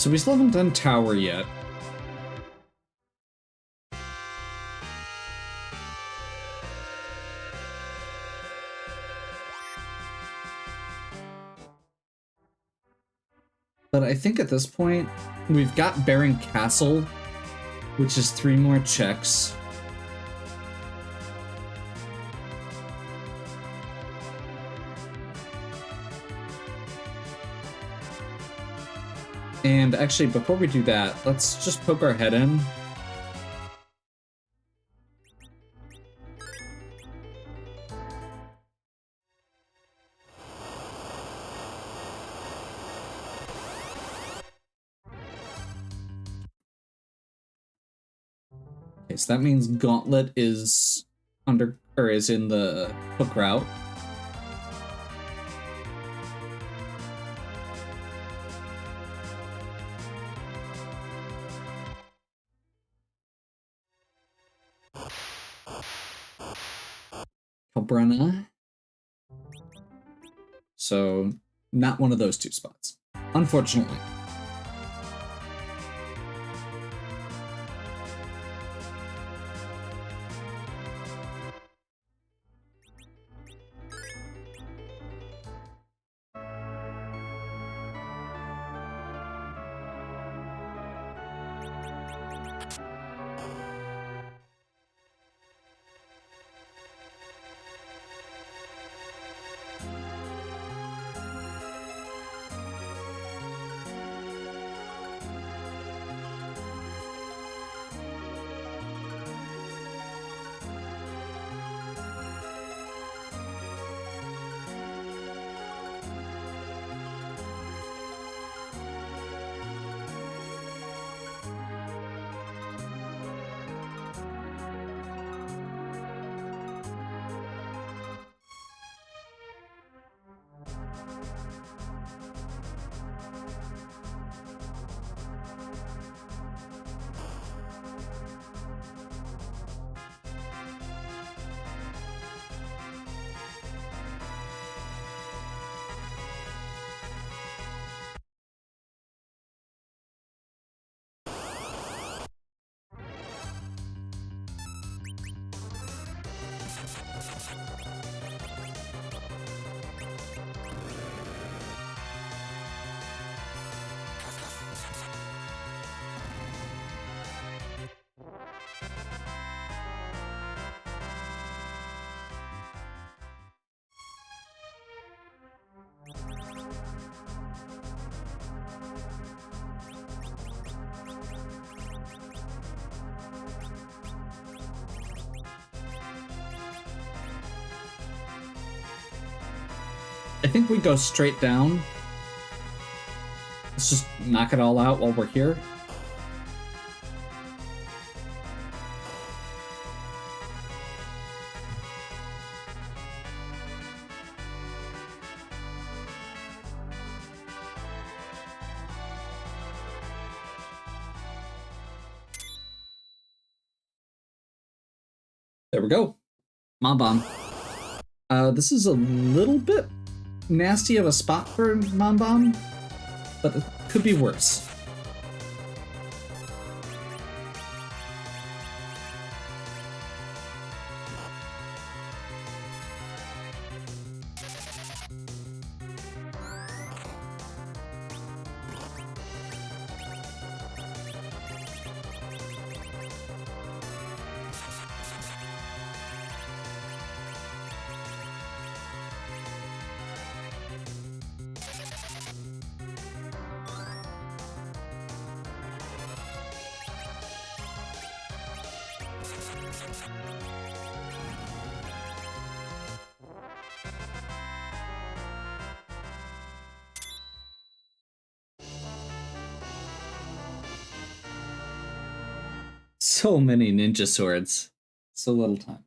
So we still haven't done Tower yet. But I think at this point, we've got Baron Castle, which is 3 more checks. And actually, before we do that, let's just poke our head in. Okay, so that means Gauntlet is is in the hook route. Cabrana. So, not one of those 2 spots, unfortunately. I think we go straight down. Let's just knock it all out while we're here. There we go. Mom Bomb. This is a little bit nasty of a spot for Mom Bomb, but it could be worse. So many ninja swords. So little time.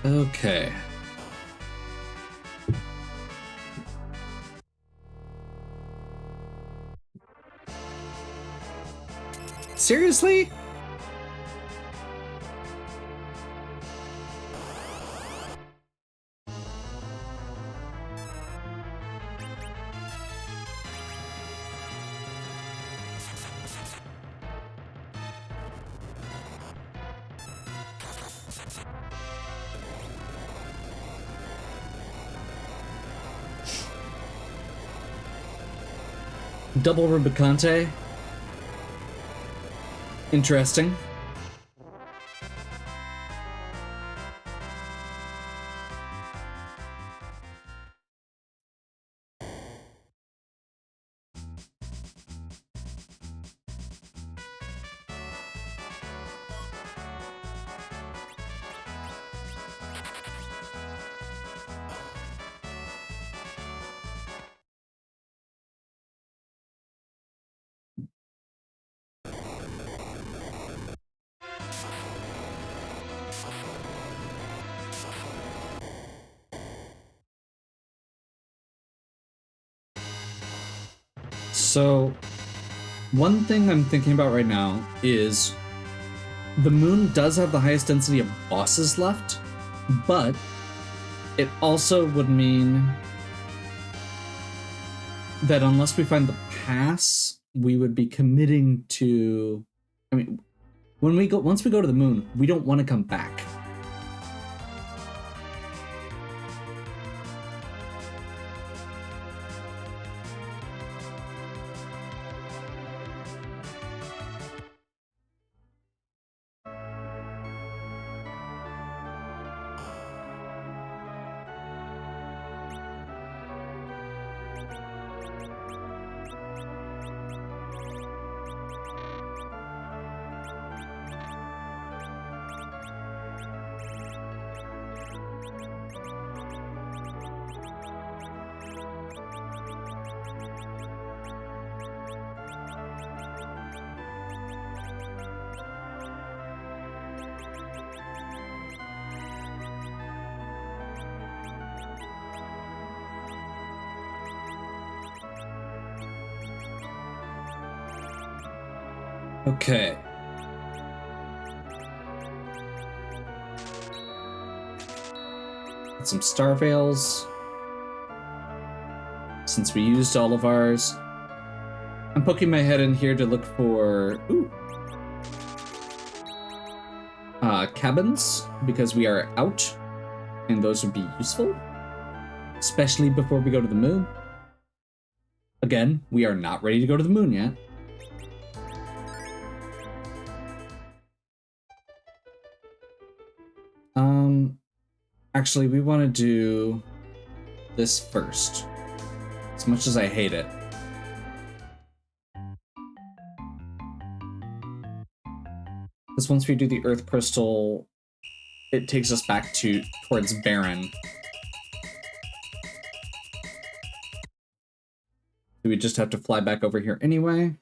Okay. Seriously? Double Rubicante. Interesting. So, one thing I'm thinking about right now is the moon does have the highest density of bosses left, but it also would mean that unless we find the pass, we would be committing to. I mean, once we go to the moon, we don't want to come back. Okay. Get some star veils. Since we used all of ours. I'm poking my head in here to look for cabins, because we are out, and those would be useful, especially before we go to the moon. Again, we are not ready to go to the moon yet. Actually, we want to do this first, as much as I hate it. Because once we do the Earth Crystal, it takes us back towards Baron. Do we just have to fly back over here anyway?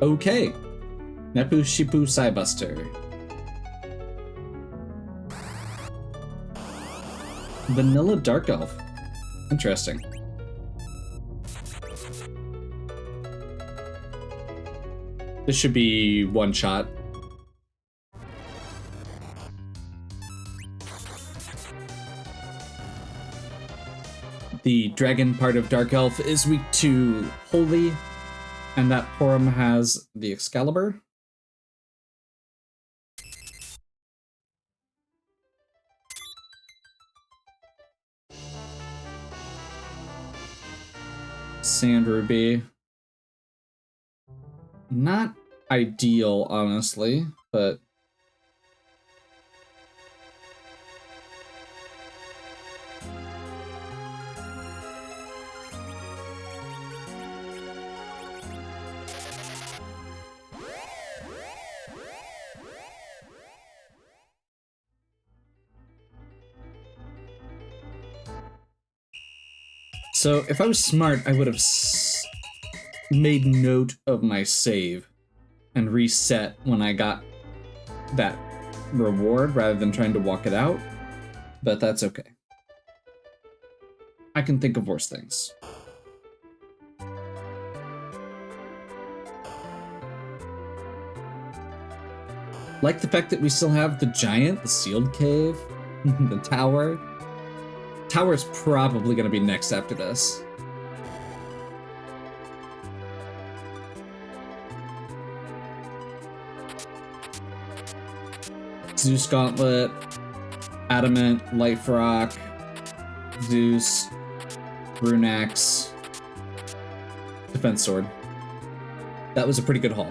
Okay. Nepu Shipu Psybuster. Vanilla Dark Elf. Interesting. This should be one shot. The dragon part of Dark Elf is weak to Holy, and that Porum has the Excalibur. Sand Ruby. Not ideal, honestly, but... So, if I was smart, I would have made note of my save and reset when I got that reward rather than trying to walk it out, but that's okay. I can think of worse things. Like the fact that we still have the giant, the sealed cave, the tower. Tower's probably going to be next after this. Zeus Gauntlet, Adamant, Life Rock, Zeus, Rune Axe, Defense Sword. That was a pretty good haul.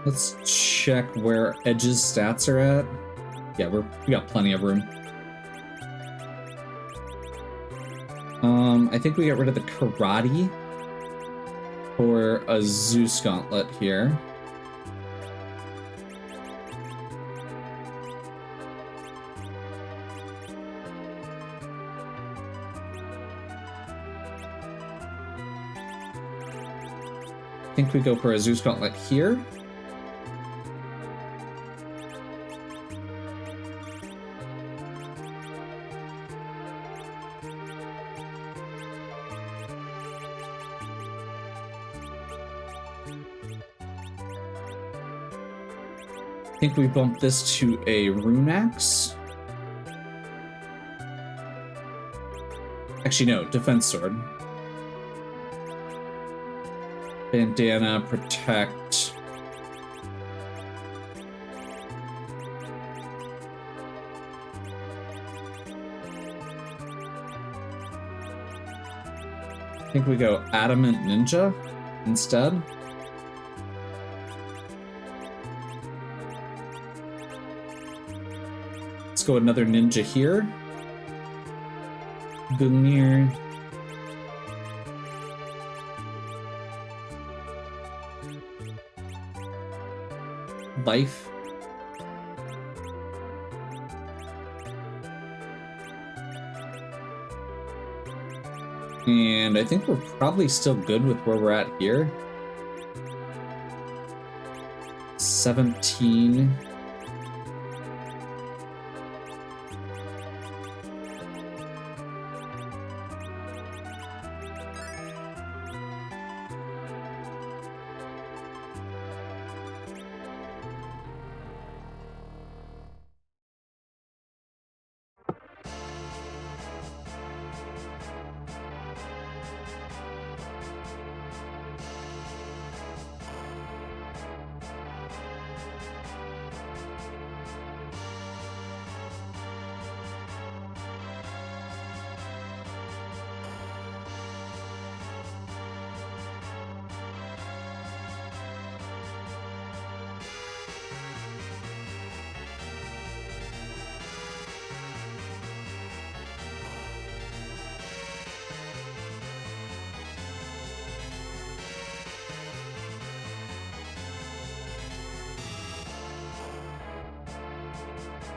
Let's check where Edge's stats are at. Yeah, we got plenty of room. I think we got rid of the Karate for a Zeus Gauntlet here. I think we go for a Zeus Gauntlet here. think we bumped this to a rune axe. Actually, no, defense sword. Bandana, protect. I think we go adamant ninja instead. Let's go another ninja here. Gungnir. Life. And I think we're probably still good with where we're at here. 17.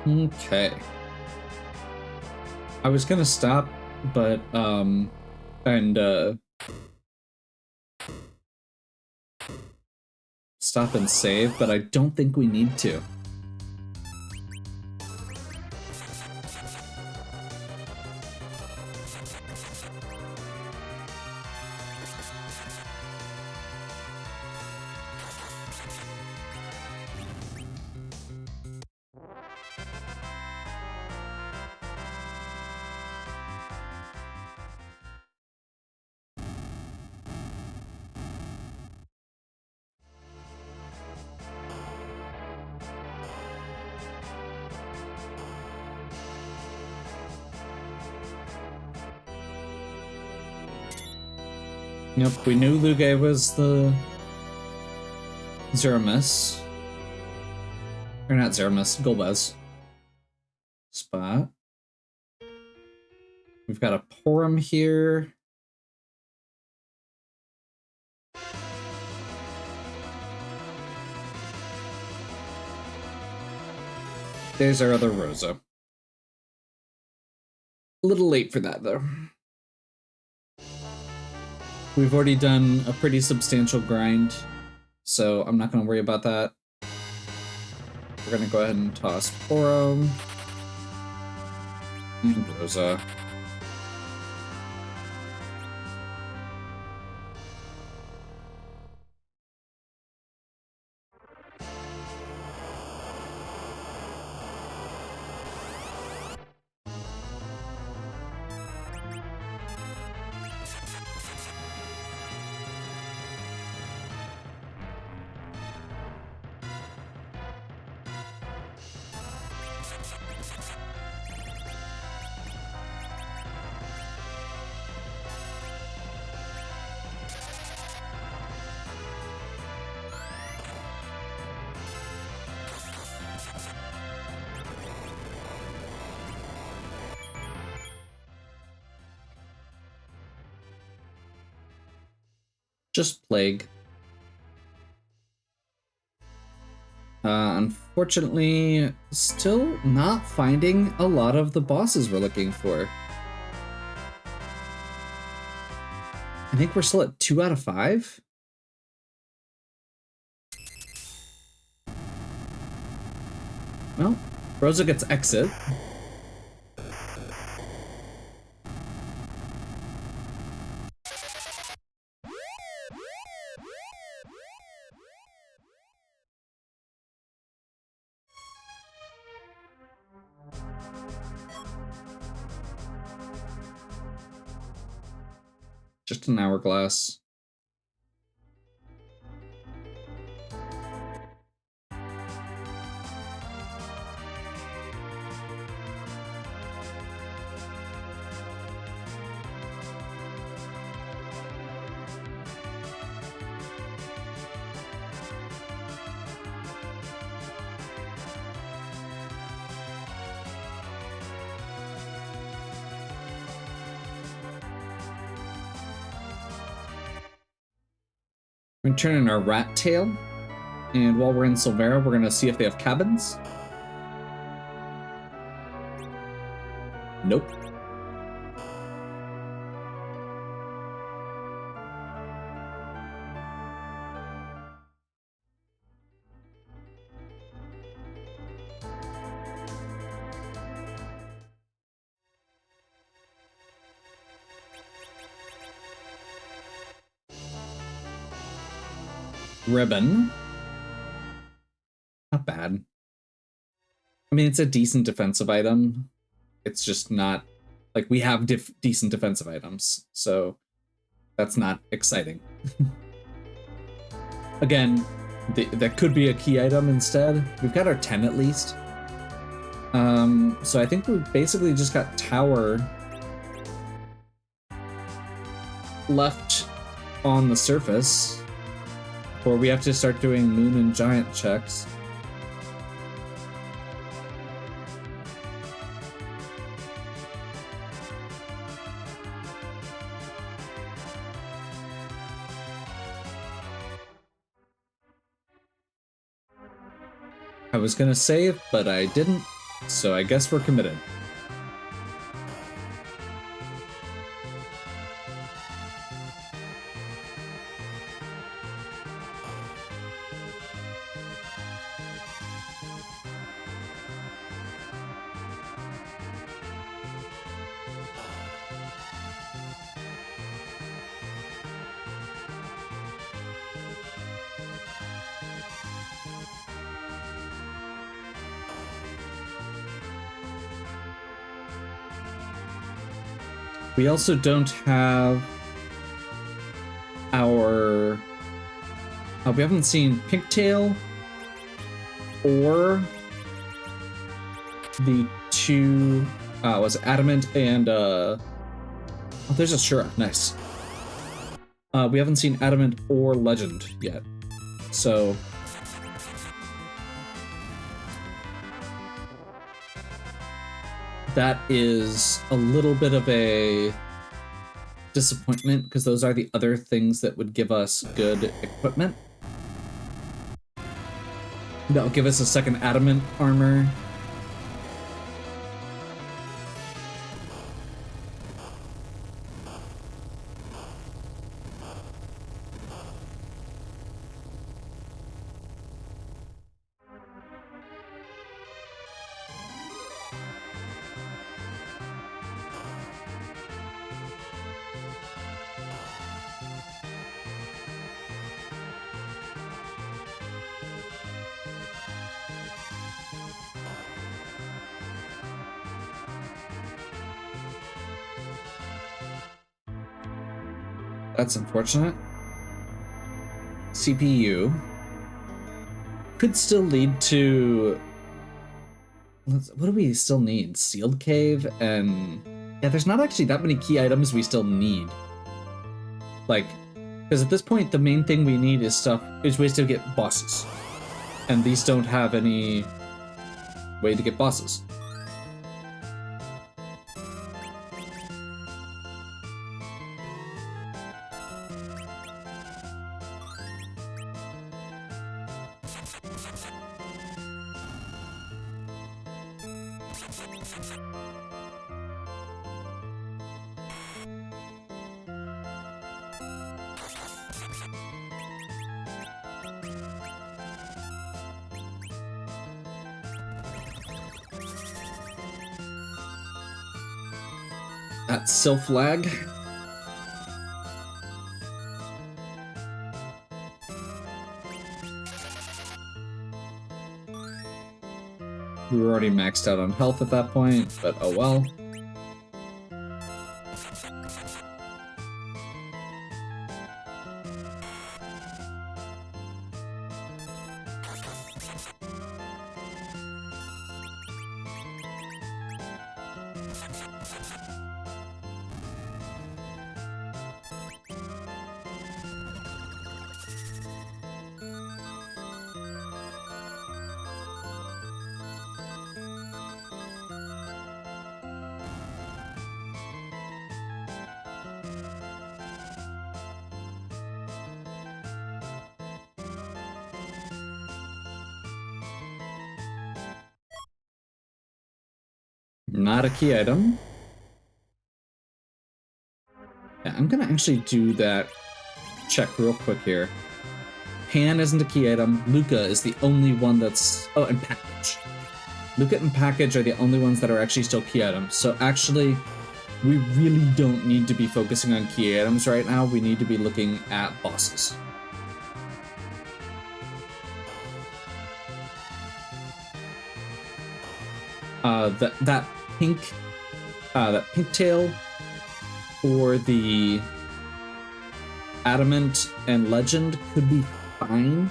Okay. I was gonna stop, but, stop and save, but I don't think we need to. Yep, we knew Luge was the Zeramis. Or not Zeramis, Golbez. Spot. We've got a Porum here. There's our other Rosa. A little late for that, though. We've already done a pretty substantial grind, so I'm not going to worry about that. We're going to go ahead and toss Porum and Rosa. Just Plague. Unfortunately, still not finding a lot of the bosses we're looking for. I think we're still at 2 out of 5. Well, Rosa gets exit. Just an hourglass. We're gonna turn in our rat tail, and while we're in Silvera, we're gonna see if they have cabins. Nope. Ribbon. Not bad. I mean, it's a decent defensive item. It's just not like we have decent defensive items, so that's not exciting. Again, that could be a key item instead. We've got our 10 at least. So I think we basically just got tower left on the surface. Or we have to start doing moon and giant checks. I was gonna save, but I didn't, so I guess we're committed. We also don't have our... we haven't seen Pinktail or the two... was it Adamant and... Oh, there's a Shura. Nice. We haven't seen Adamant or Legend yet. So... that is a little bit of a disappointment, because those are the other things that would give us good equipment. That'll give us a second adamant armor. That's unfortunate. CPU could still lead to... what do we still need? Sealed Cave and... yeah, there's not actually that many key items we still need. Like, because at this point, the main thing we need is ways to get bosses. And these don't have any way to get bosses. That's Sylph lag. We were already maxed out on health at that point, but oh well. Not a key item. Yeah, I'm gonna actually do that check real quick here. Pan isn't a key item. Luca is the only one that's... Oh, and package. Luca and package are the only ones that are actually still key items. So actually, we really don't need to be focusing on key items right now. We need to be looking at bosses. That pink tail for the adamant and legend could be fine,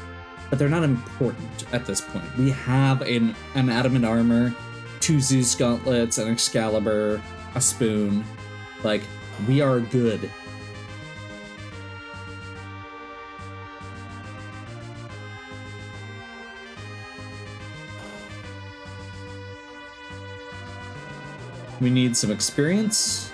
but they're not important at this point. We have an adamant armor, 2 Zeus gauntlets, an Excalibur, a spoon. Like, we are good. We need some experience.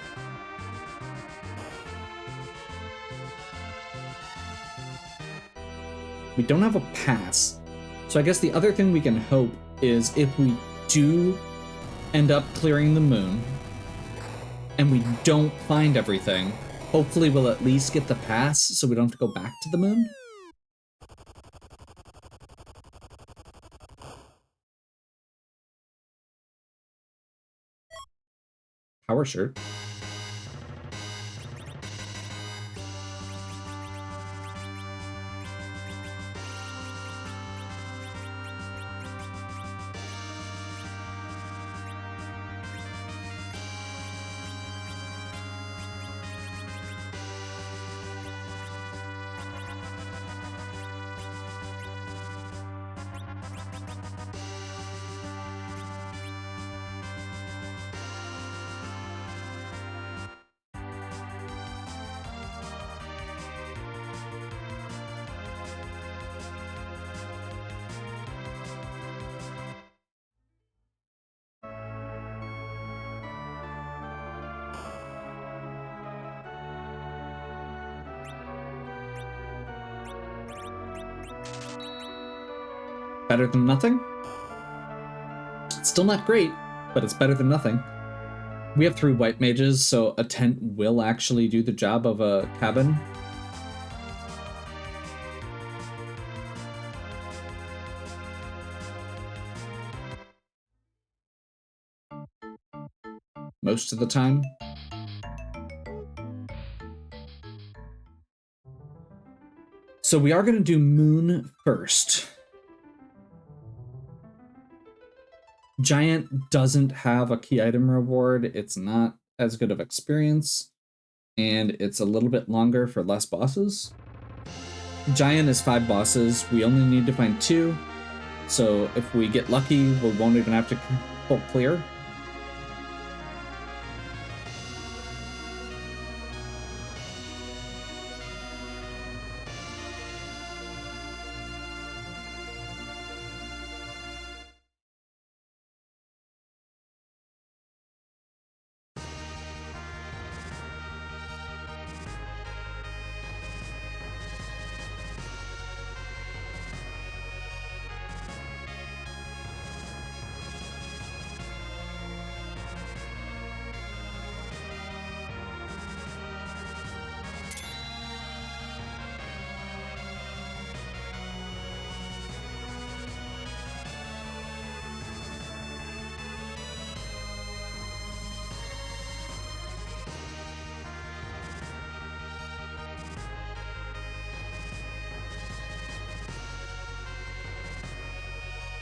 We don't have a pass. So I guess the other thing we can hope is if we do end up clearing the moon and we don't find everything, hopefully we'll at least get the pass so we don't have to go back to the moon. Power shirt. Better than nothing? It's still not great, but it's better than nothing. We have 3 white mages, so a tent will actually do the job of a cabin. Most of the time. So we are going to do moon first. Giant doesn't have a key item reward. It's not as good of experience, and it's a little bit longer for less bosses. Giant is 5 bosses. We only need to find 2, so if we get lucky, we won't even have to full clear.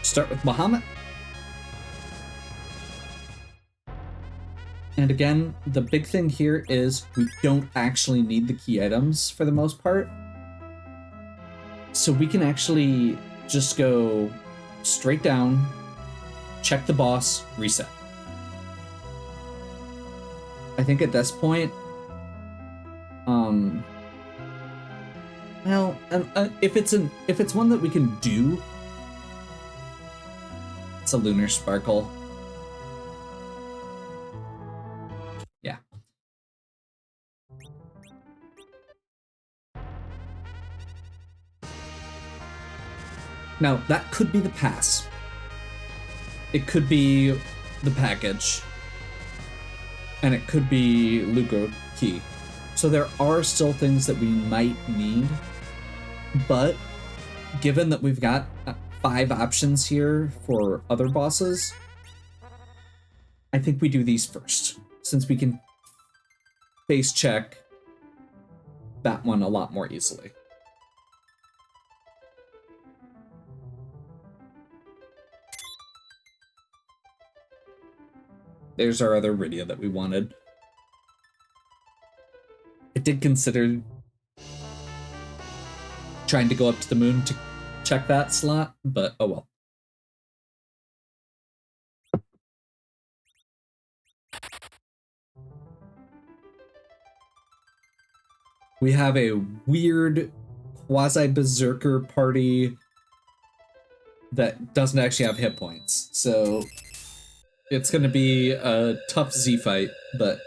Start with Bahamut. And again, the big thing here is we don't actually need the key items for the most part. So we can actually just go straight down, check the boss, reset. I think at this point, well, if it's one that we can do, it's a Lunar Sparkle. Yeah. Now, that could be the pass. It could be the package. And it could be Lugo Key. So there are still things that we might need. But given that we've got 5 options here for other bosses, I think we do these first, since we can face check that one a lot more easily. There's our other Rydia that we wanted. I did consider trying to go up to the moon to check that slot, but oh well. We have a weird quasi-berserker party that doesn't actually have hit points, so it's going to be a tough Z fight, but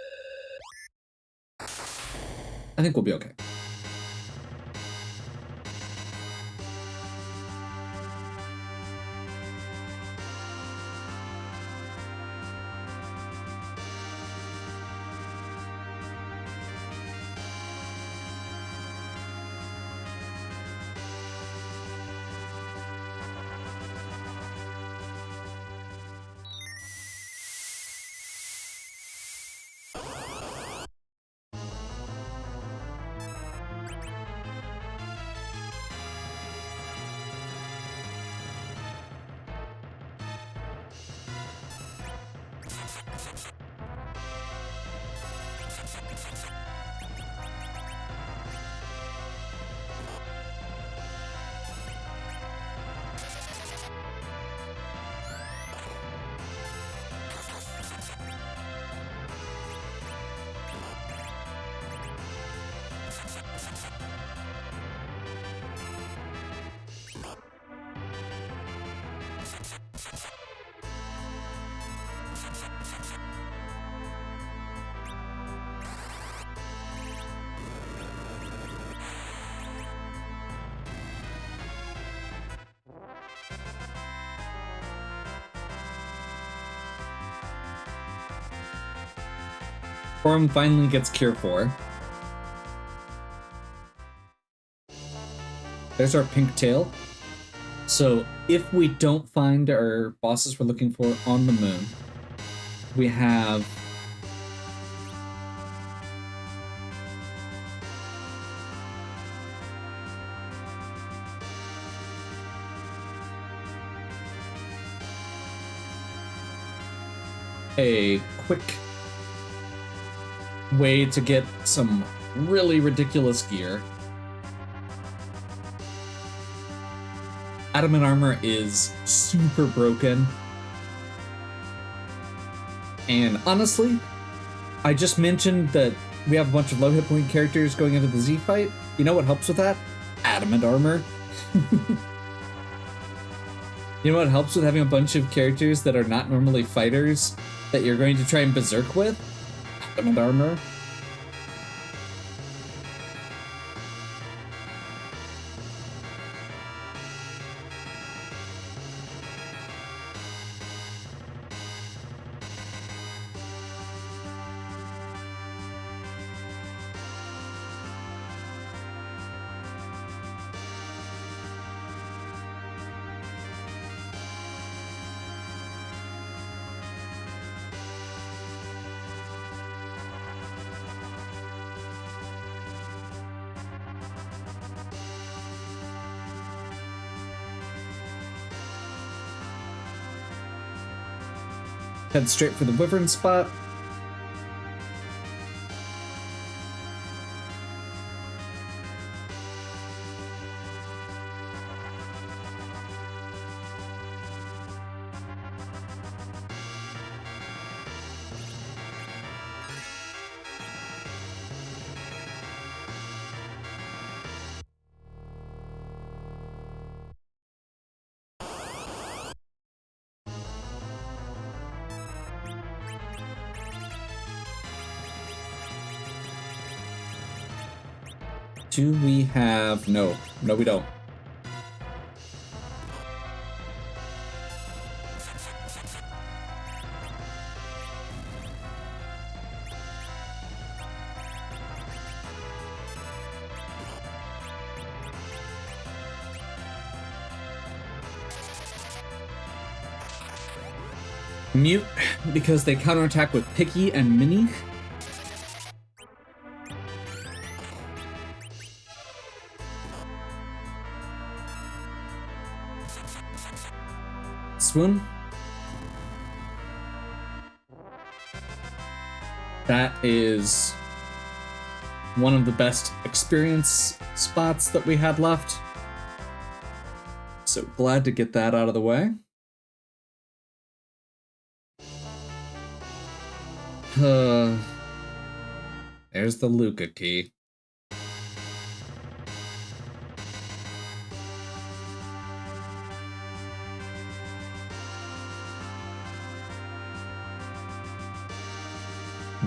I think we'll be okay. Form finally gets Cure 4. There's our pink tail. So if we don't find our bosses we're looking for on the moon, we have a quick way to get some really ridiculous gear. Adamant armor is super broken. And honestly, I just mentioned that we have a bunch of low hit point characters going into the Z fight. You know what helps with that? Adamant armor. You know what helps with having a bunch of characters that are not normally fighters that you're going to try and berserk with? Adamant armor. Head straight for the Wyvern spot. Do we have... No. No, we don't. Mute, because they counterattack with Picky and Mini. Swoon. That is one of the best experience spots that we had left. So glad to get that out of the way. There's the Luca key.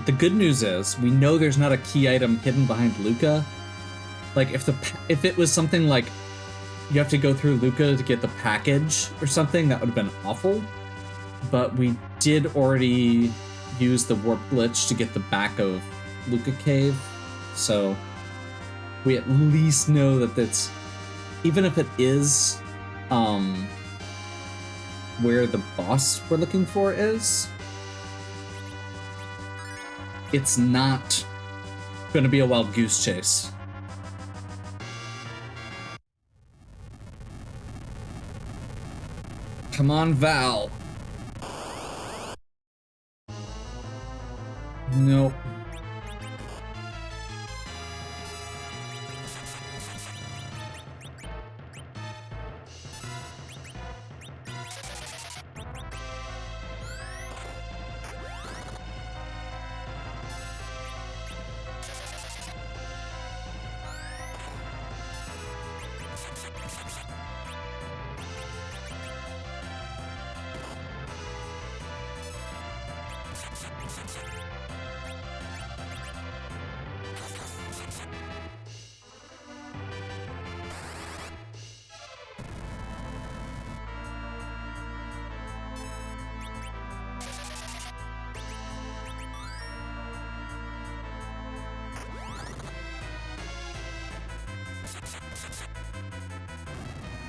The good news is we know there's not a key item hidden behind Luca. Like if it was something like you have to go through Luca to get the package or something, that would have been awful. But we did already use the warp glitch to get the back of Luca Cave, so we at least know that that's, even if it is where the boss we're looking for is, it's not gonna be a wild goose chase. Come on, Val. Nope.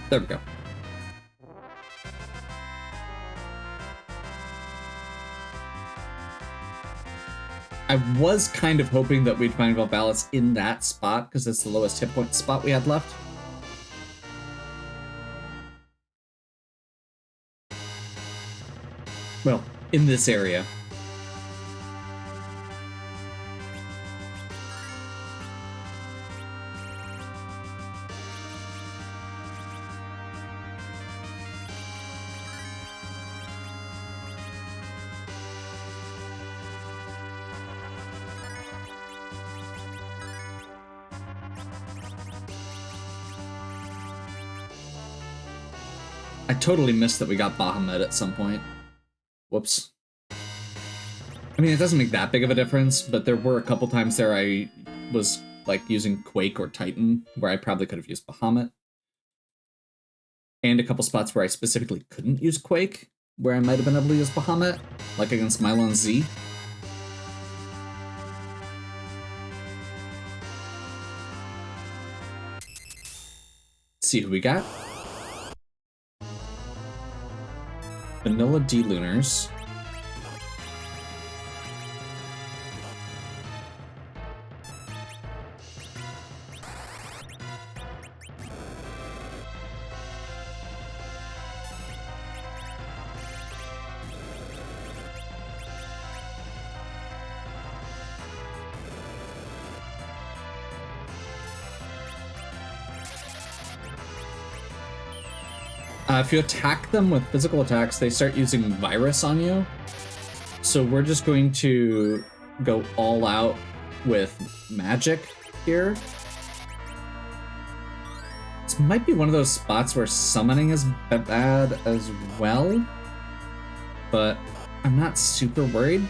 There we go. I was kind of hoping that we'd find Valvalis in that spot, because it's the lowest hit point spot we had left. Well, in this area. I totally missed that we got Bahamut at some point. Whoops. I mean, it doesn't make that big of a difference, but there were a couple times there I was like using Quake or Titan, where I probably could have used Bahamut. And a couple spots where I specifically couldn't use Quake, where I might have been able to use Bahamut, like against Mylon Z. Let's see who we got. Vanilla D-Lunars. If you attack them with physical attacks, they start using Virus on you. So we're just going to go all out with magic here. This might be one of those spots where summoning is bad as well, but I'm not super worried.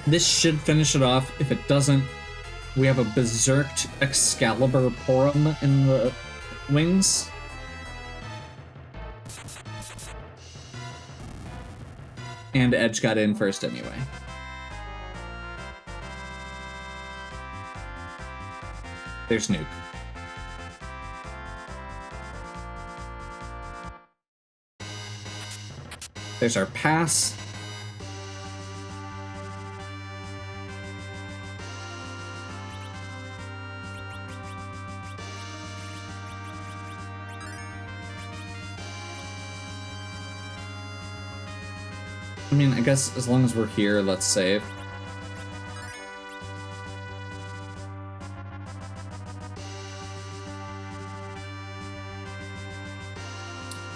This should finish it off. If it doesn't, we have a Berserked Excalibur Porum in the wings. And Edge got in first anyway. There's Nuke. There's our pass. I mean, I guess as long as we're here, let's save.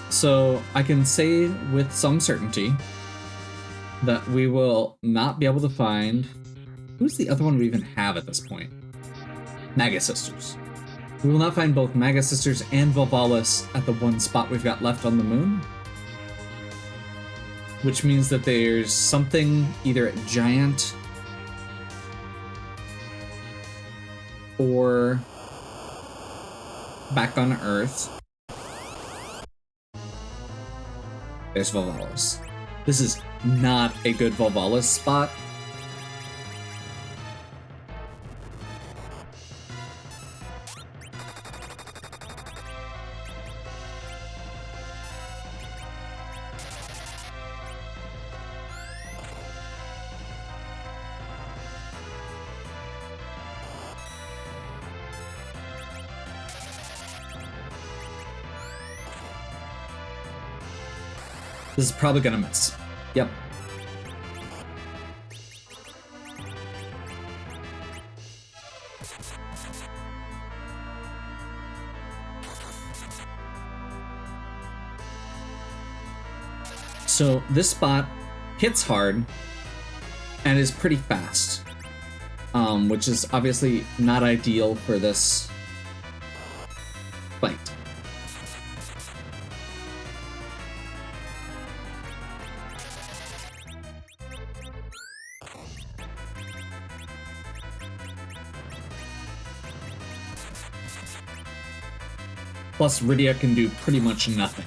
So I can say with some certainty that we will not be able to find... Who's the other one we even have at this point? Maga Sisters. We will not find both Maga Sisters and Volvalis at the one spot we've got left on the moon. Which means that there's something either at Giant or back on Earth. There's Volvalis. This is not a good Volvalis spot. This is probably gonna miss. Yep. So this spot hits hard and is pretty fast, which is obviously not ideal for this fight. Plus, Rydia can do pretty much nothing.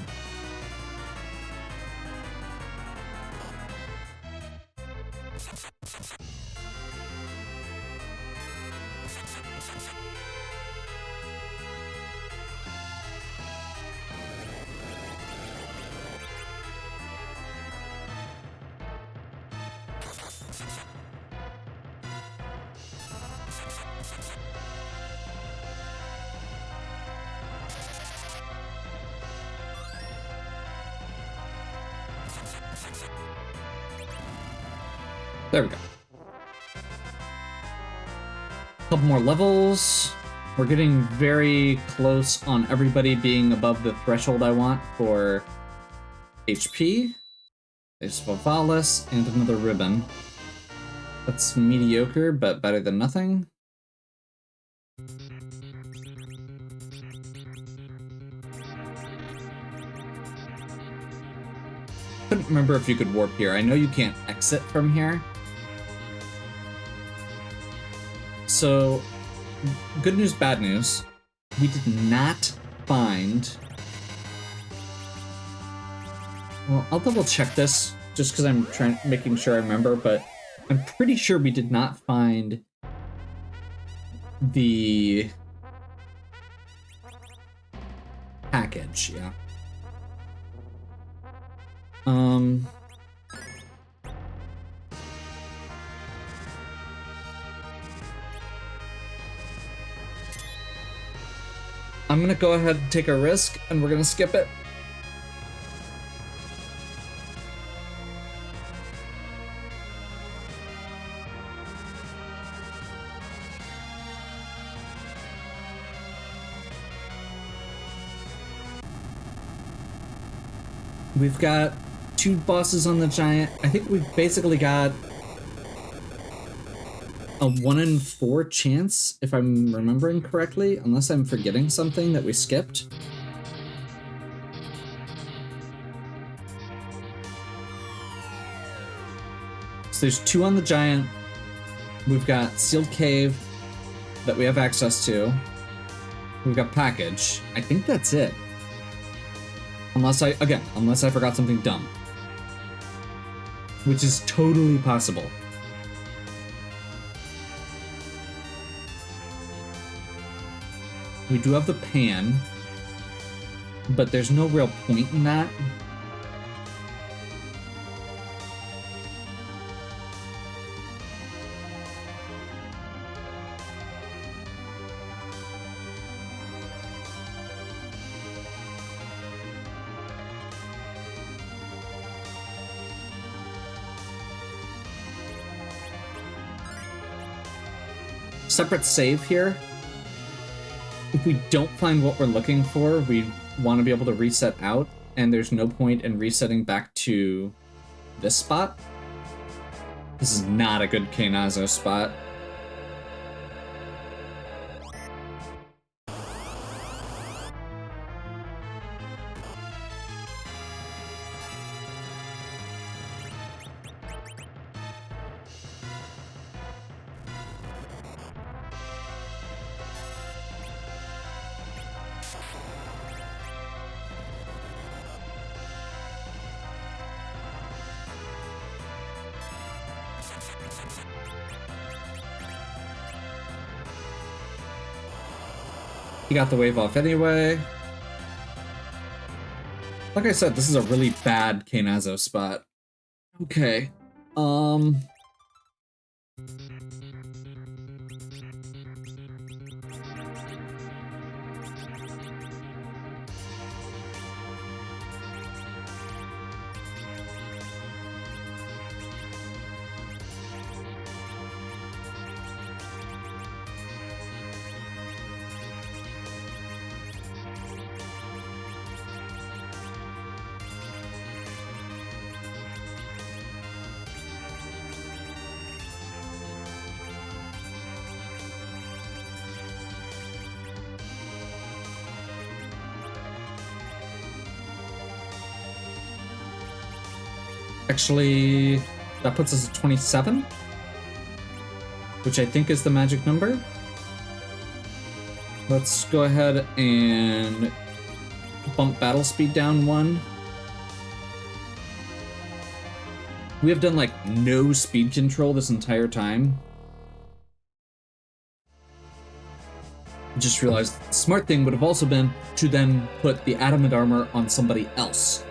There we go. Couple more levels. We're getting very close on everybody being above the threshold I want for HP. There's Volvalis and another ribbon. That's mediocre, but better than nothing. Couldn't remember if you could warp here. I know you can't exit from here. So, good news, bad news. We did not find... Well, I'll double check this, just because I'm making sure I remember, but I'm pretty sure we did not find the package, yeah. I'm gonna go ahead and take a risk, and we're gonna skip it. We've got 2 bosses on the Giant. I think we've basically got a 1 in 4 chance, if I'm remembering correctly, unless I'm forgetting something that we skipped. So there's 2 on the Giant, We've got Sealed Cave that we have access to. We've got Package. I think that's it. Unless I forgot something dumb. Which is totally possible. We do have the pan, but there's no real point in that. Separate save here. If we don't find what we're looking for, we want to be able to reset out, and there's no point in resetting back to this spot. This is not a good Knazo spot. He got the wave off anyway. Like I said, this is a really bad Knazo spot. Okay. Actually, that puts us at 27, which I think is the magic number. Let's go ahead and bump battle speed down 1. We have done like no speed control this entire time. Just realized the smart thing would have also been to then put the adamant armor on somebody else.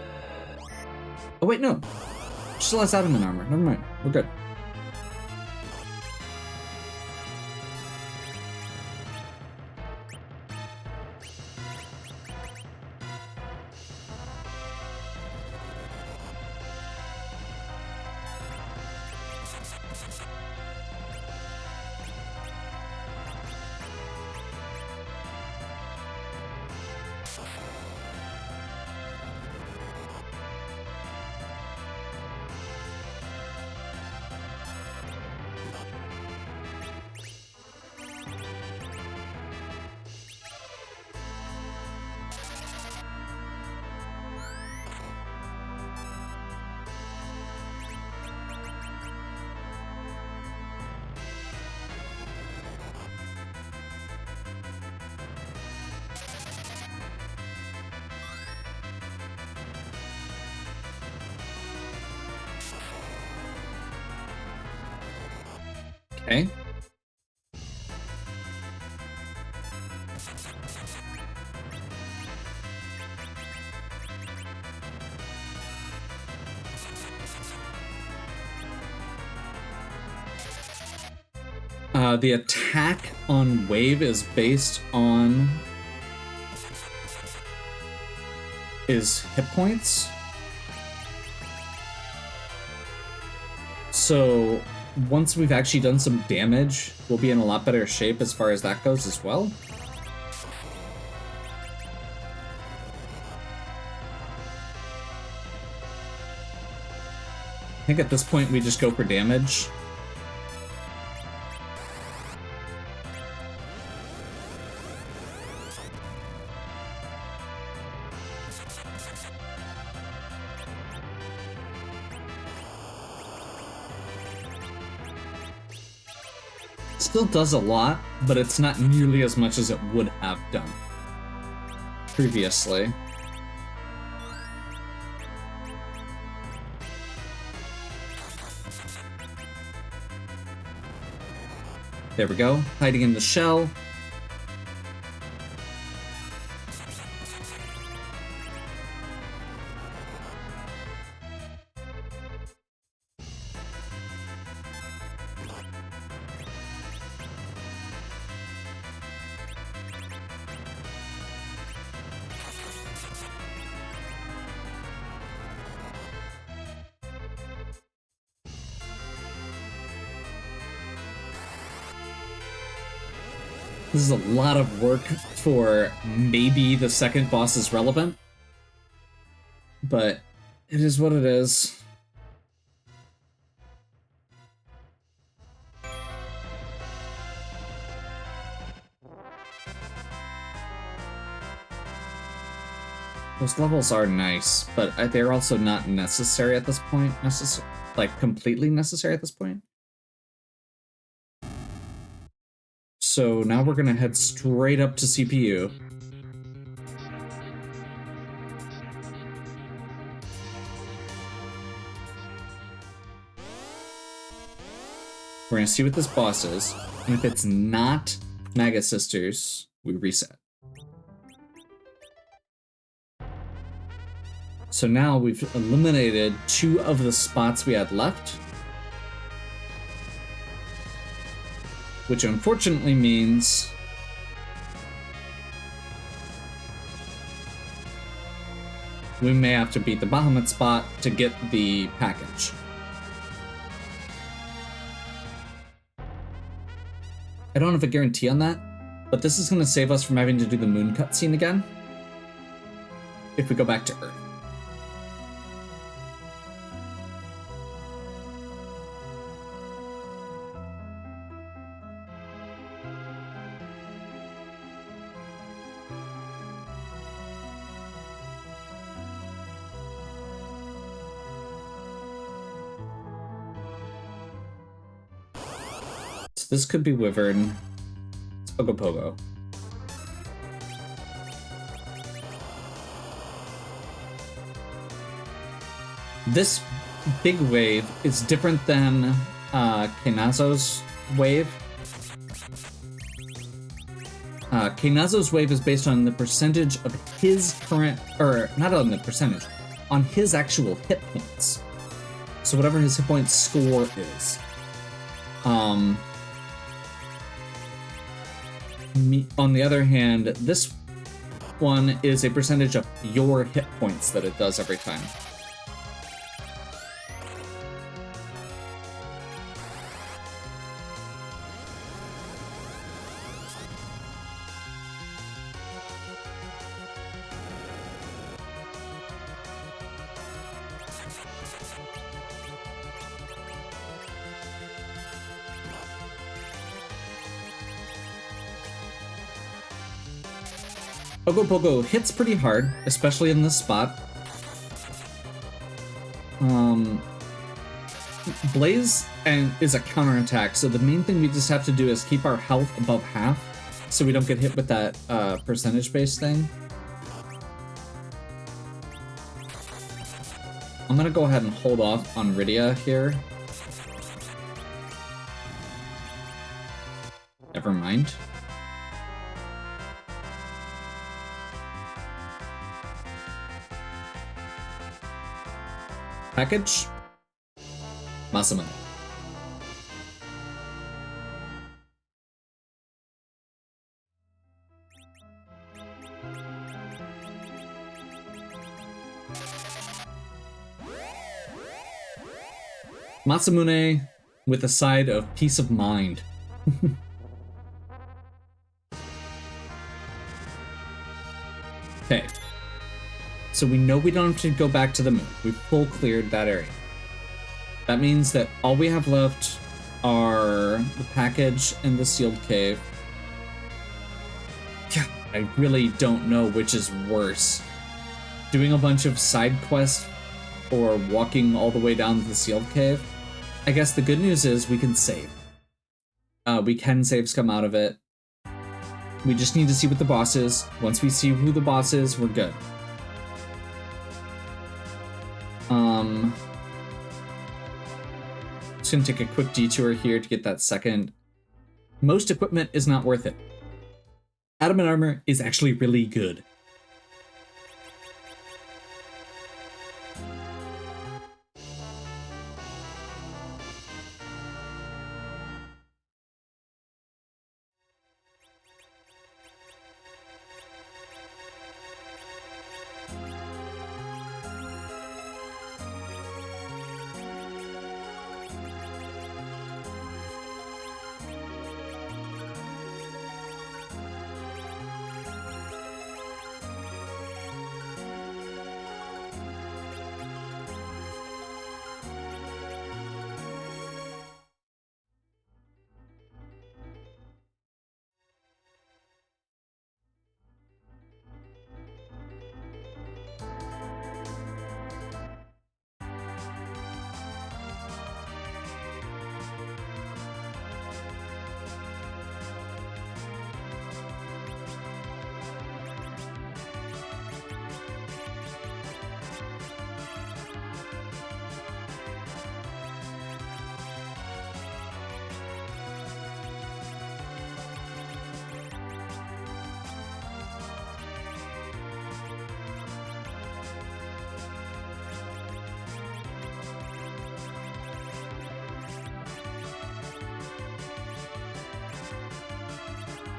Oh wait, no. Still has adamant armor. Never mind. We're good. Okay. The attack on wave is based on hit points. So once we've actually done some damage, we'll be in a lot better shape as far as that goes as well. I think at this point we just go for damage. Still does a lot, but it's not nearly as much as it would have done previously. There we go, hiding in the shell. This is a lot of work for maybe the second boss is relevant, but it is what it is. Those levels are nice, but they're also not necessary at this point. Like completely necessary at this point. So now we're gonna head straight up to CPU. We're gonna see what this boss is, and if it's not Maga Sisters, we reset. So now we've eliminated 2 of the spots we had left, which unfortunately means we may have to beat the Bahamut spot to get the package. I don't have a guarantee on that, but this is going to save us from having to do the moon cutscene again if we go back to Earth. This could be Wyvern. It's Ogopogo. This big wave is different than Keinazo's wave. Keinazo's wave is based on the percentage of his current, or not on the percentage, on his actual hit points. So whatever his hit point score is. On the other hand, this one is a percentage of your hit points that it does every time. Ogopogo hits pretty hard, especially in this spot. Blaze is a counterattack, so the main thing we just have to do is keep our health above half so we don't get hit with that percentage-based thing. I'm gonna go ahead and hold off on Rydia here. Never mind. Package? Masamune. Masamune with a side of peace of mind. Okay. So we know we don't have to go back to the moon. We've full cleared that area. That means that all we have left are the package and the sealed cave. Yeah, I really don't know which is worse. Doing a bunch of side quests or walking all the way down to the sealed cave. I guess the good news is we can save. We can saves come out of it. We just need to see what the boss is. Once we see who the boss is, we're good. Just gonna take a quick detour here to get that second. Most equipment is not worth it. Adamant armor is actually really good.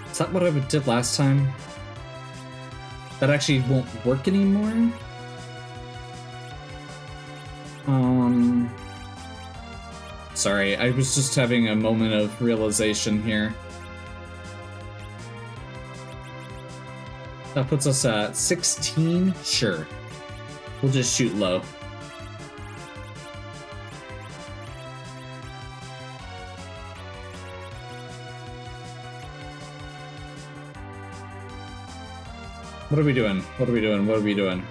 Is that what I did last time? That actually won't work anymore? Sorry, I was just having a moment of realization here. That puts us at 16? Sure. We'll just shoot low. What are we doing? What are we doing? What are we doing?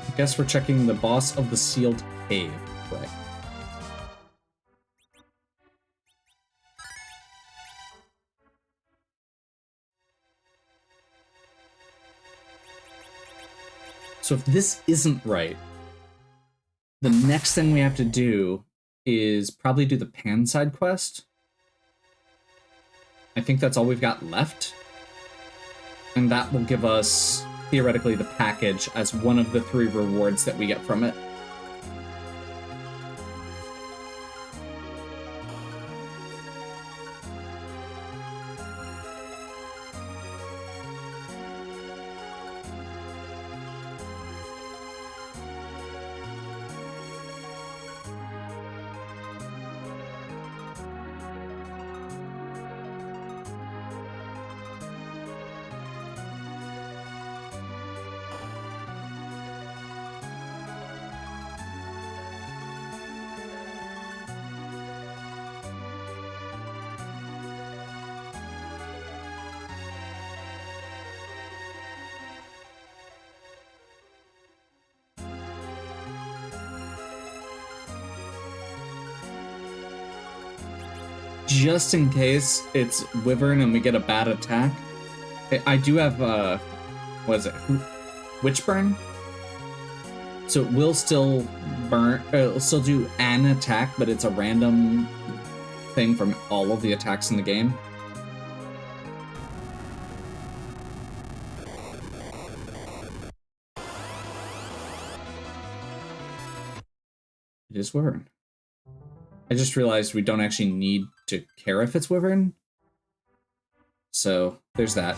I guess we're checking the boss of the sealed cave. Quick. So if this isn't right, the next thing we have to do is probably do the pan side quest. I think that's all we've got left. And that will give us, theoretically, the package as one of the 3 rewards that we get from it. Just in case it's Wyvern and we get a bad attack, I do have, what is it? Witchburn? So it will still burn, it'll still do an attack, but it's a random thing from all of the attacks in the game. It is Wyvern. I just realized we don't actually need to care if it's Wyvern. So, there's that.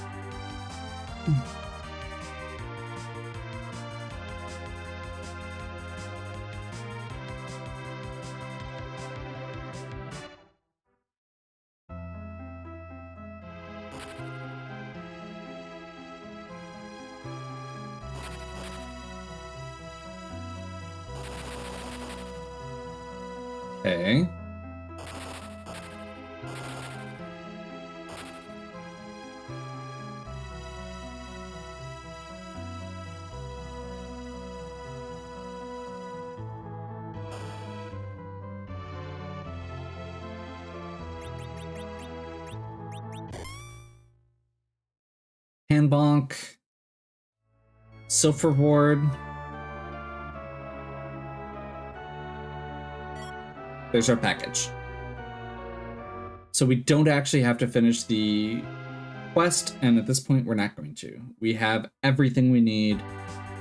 Okay. Sand Bonk. Silpher Ward. There's our package. So we don't actually have to finish the quest, and at this point we're not going to. We have everything we need.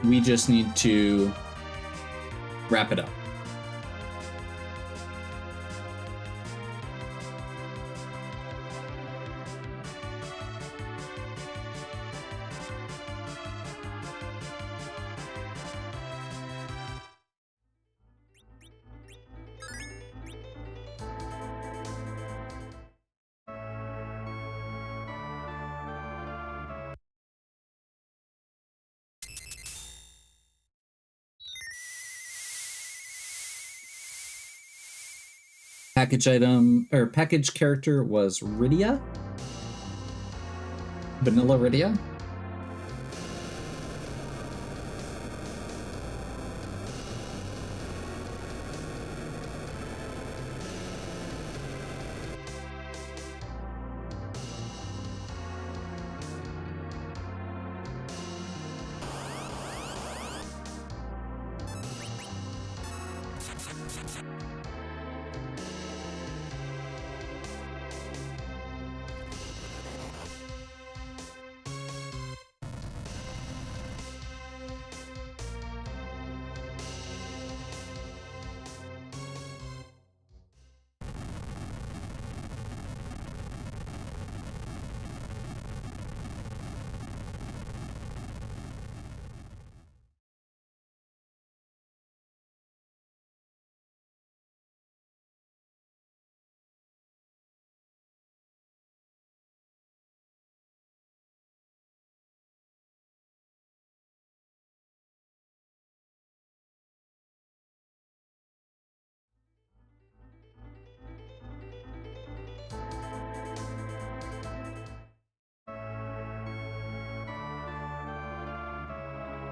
We just need to wrap it up. Package item, or package character was Rydia? Vanilla Rydia?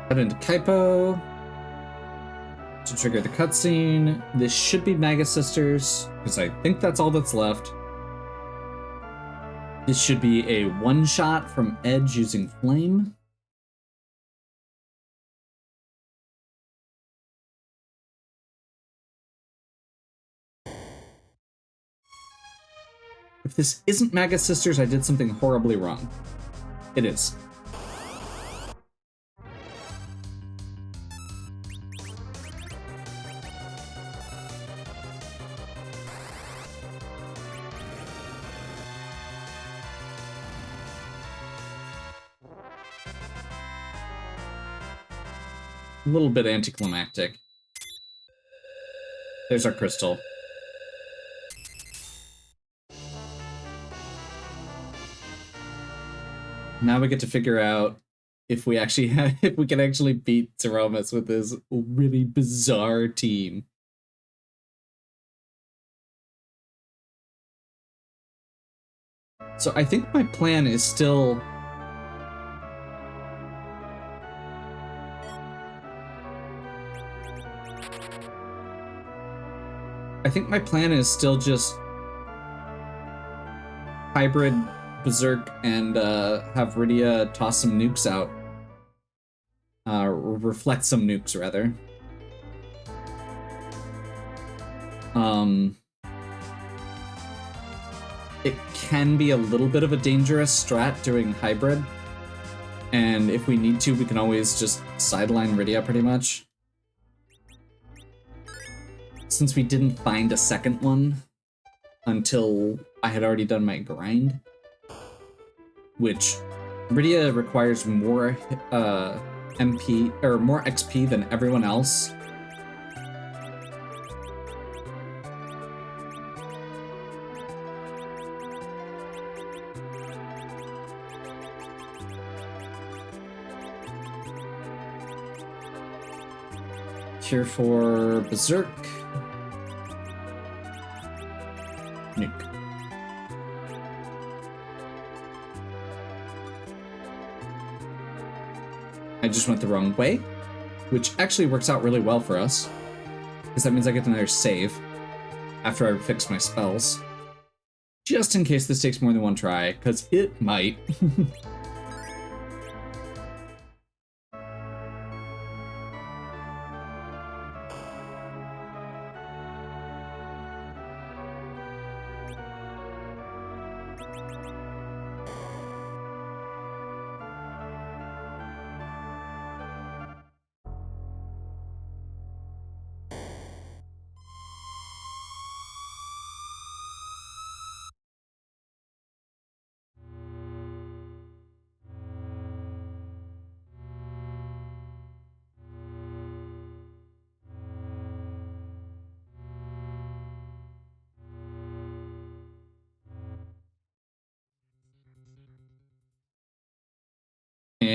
Head into Kaipo to trigger the cutscene. This should be Maga Sisters, because I think that's all that's left. This should be a one-shot from Edge using Flame. If this isn't Maga Sisters, I did something horribly wrong. It is. A little bit anticlimactic. There's our crystal. Now we get to figure out if we actually if we can actually beat Zeromus with this really bizarre team. So I think my plan is still just hybrid Berserk and have Rydia toss some nukes out. Reflect some nukes, rather. It can be a little bit of a dangerous strat doing hybrid. And if we need to, we can always just sideline Rydia pretty much. Since we didn't find a second one until I had already done my grind, which Rydia requires more MP or more XP than everyone else. Here for Berserk. Nuke. I just went the wrong way, which actually works out really well for us, because that means I get another save after I fix my spells. Just in case this takes more than one try, because it might.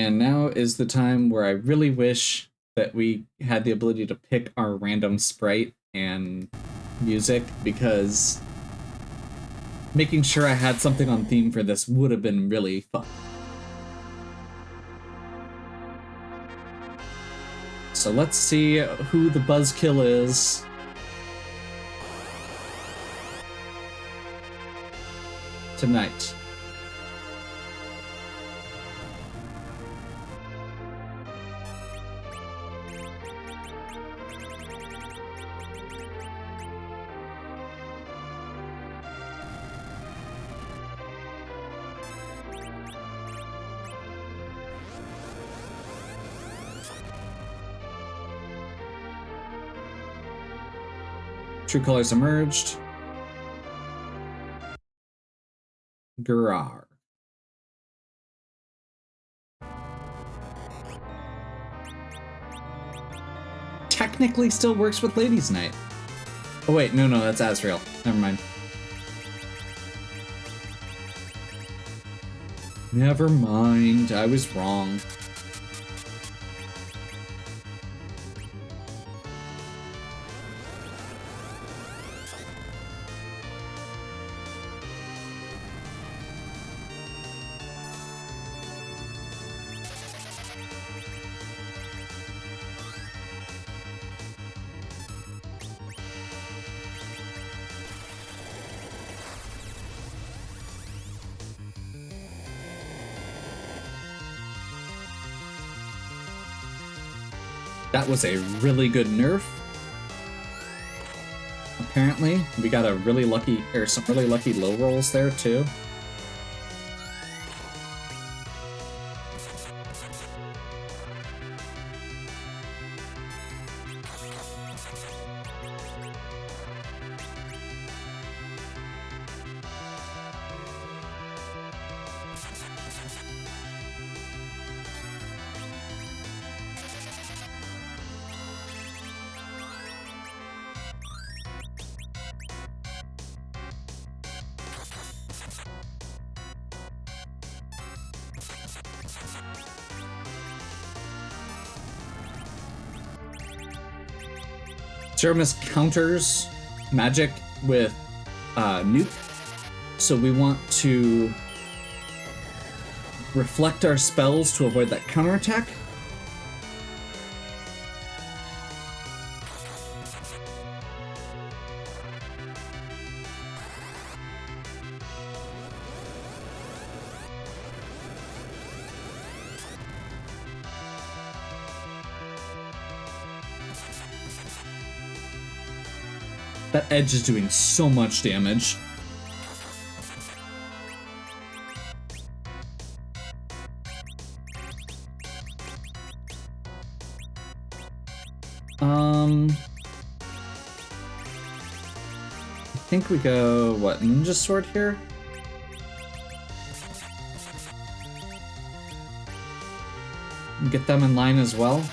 And now is the time where I really wish that we had the ability to pick our random sprite and music, because making sure I had something on theme for this would have been really fun. So let's see who the buzzkill is. Tonight. True colors emerged. Gurar. Technically still works with Ladies' Night. Oh wait, no, that's Azrael. Never mind. Never mind, I was wrong. That was a really good nerf. Apparently, we got a really lucky, or some really lucky low rolls there too. Zeramus counters magic with nuke, so we want to reflect our spells to avoid that counterattack. That edge is doing so much damage. I think we go, what, Ninja Sword here? Get them in line as well.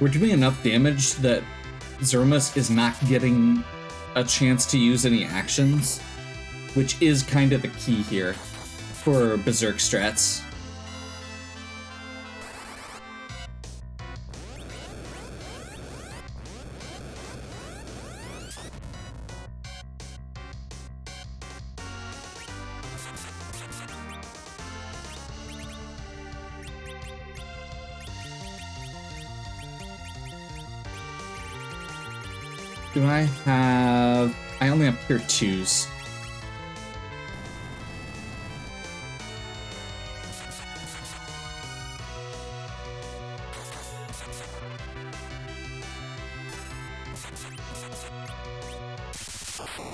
We're doing enough damage that Zeramus is not getting a chance to use any actions, which is kind of the key here for Berserk strats. Do I have... I only have tier 2s.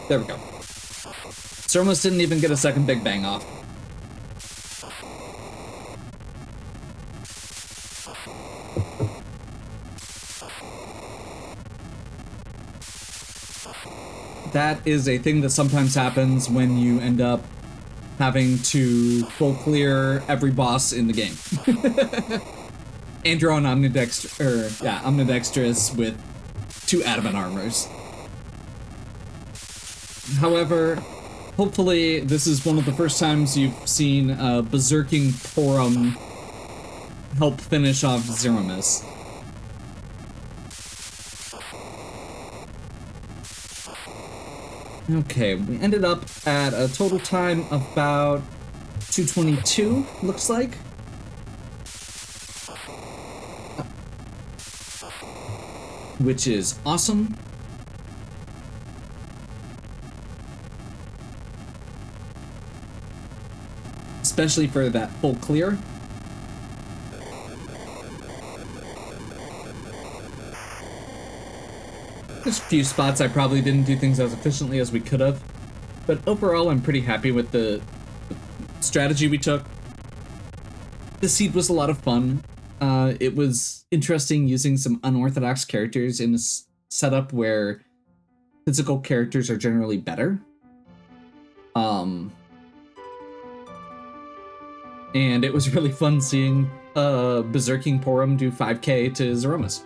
There we go. Zeramus didn't even get a second Big Bang off. That is a thing that sometimes happens when you end up having to full clear every boss in the game. And you're on omnidextrous with 2 adamant armors. However, hopefully this is one of the first times you've seen Berserking Porum help finish off Zeromus. Okay, we ended up at a total time of about 2:22, looks like. Which is awesome. Especially for that full clear. There's a few spots I probably didn't do things as efficiently as we could have, but overall I'm pretty happy with the strategy we took. The seed was a lot of fun. It was interesting using some unorthodox characters in a setup where physical characters are generally better. And it was really fun seeing Berserking Porum do 5k to Zeromus.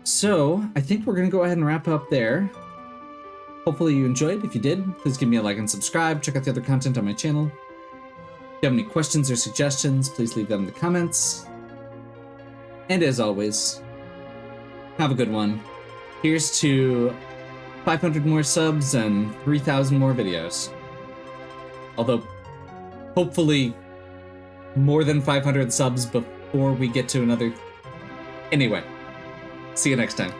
So, I think we're going to go ahead and wrap up there. Hopefully you enjoyed. If you did, please give me a like and subscribe. Check out the other content on my channel. If you have any questions or suggestions, please leave them in the comments. And as always, have a good one. Here's to 500 more subs and 3,000 more videos. Although, hopefully, more than 500 subs before we get to another... Anyway, see you next time.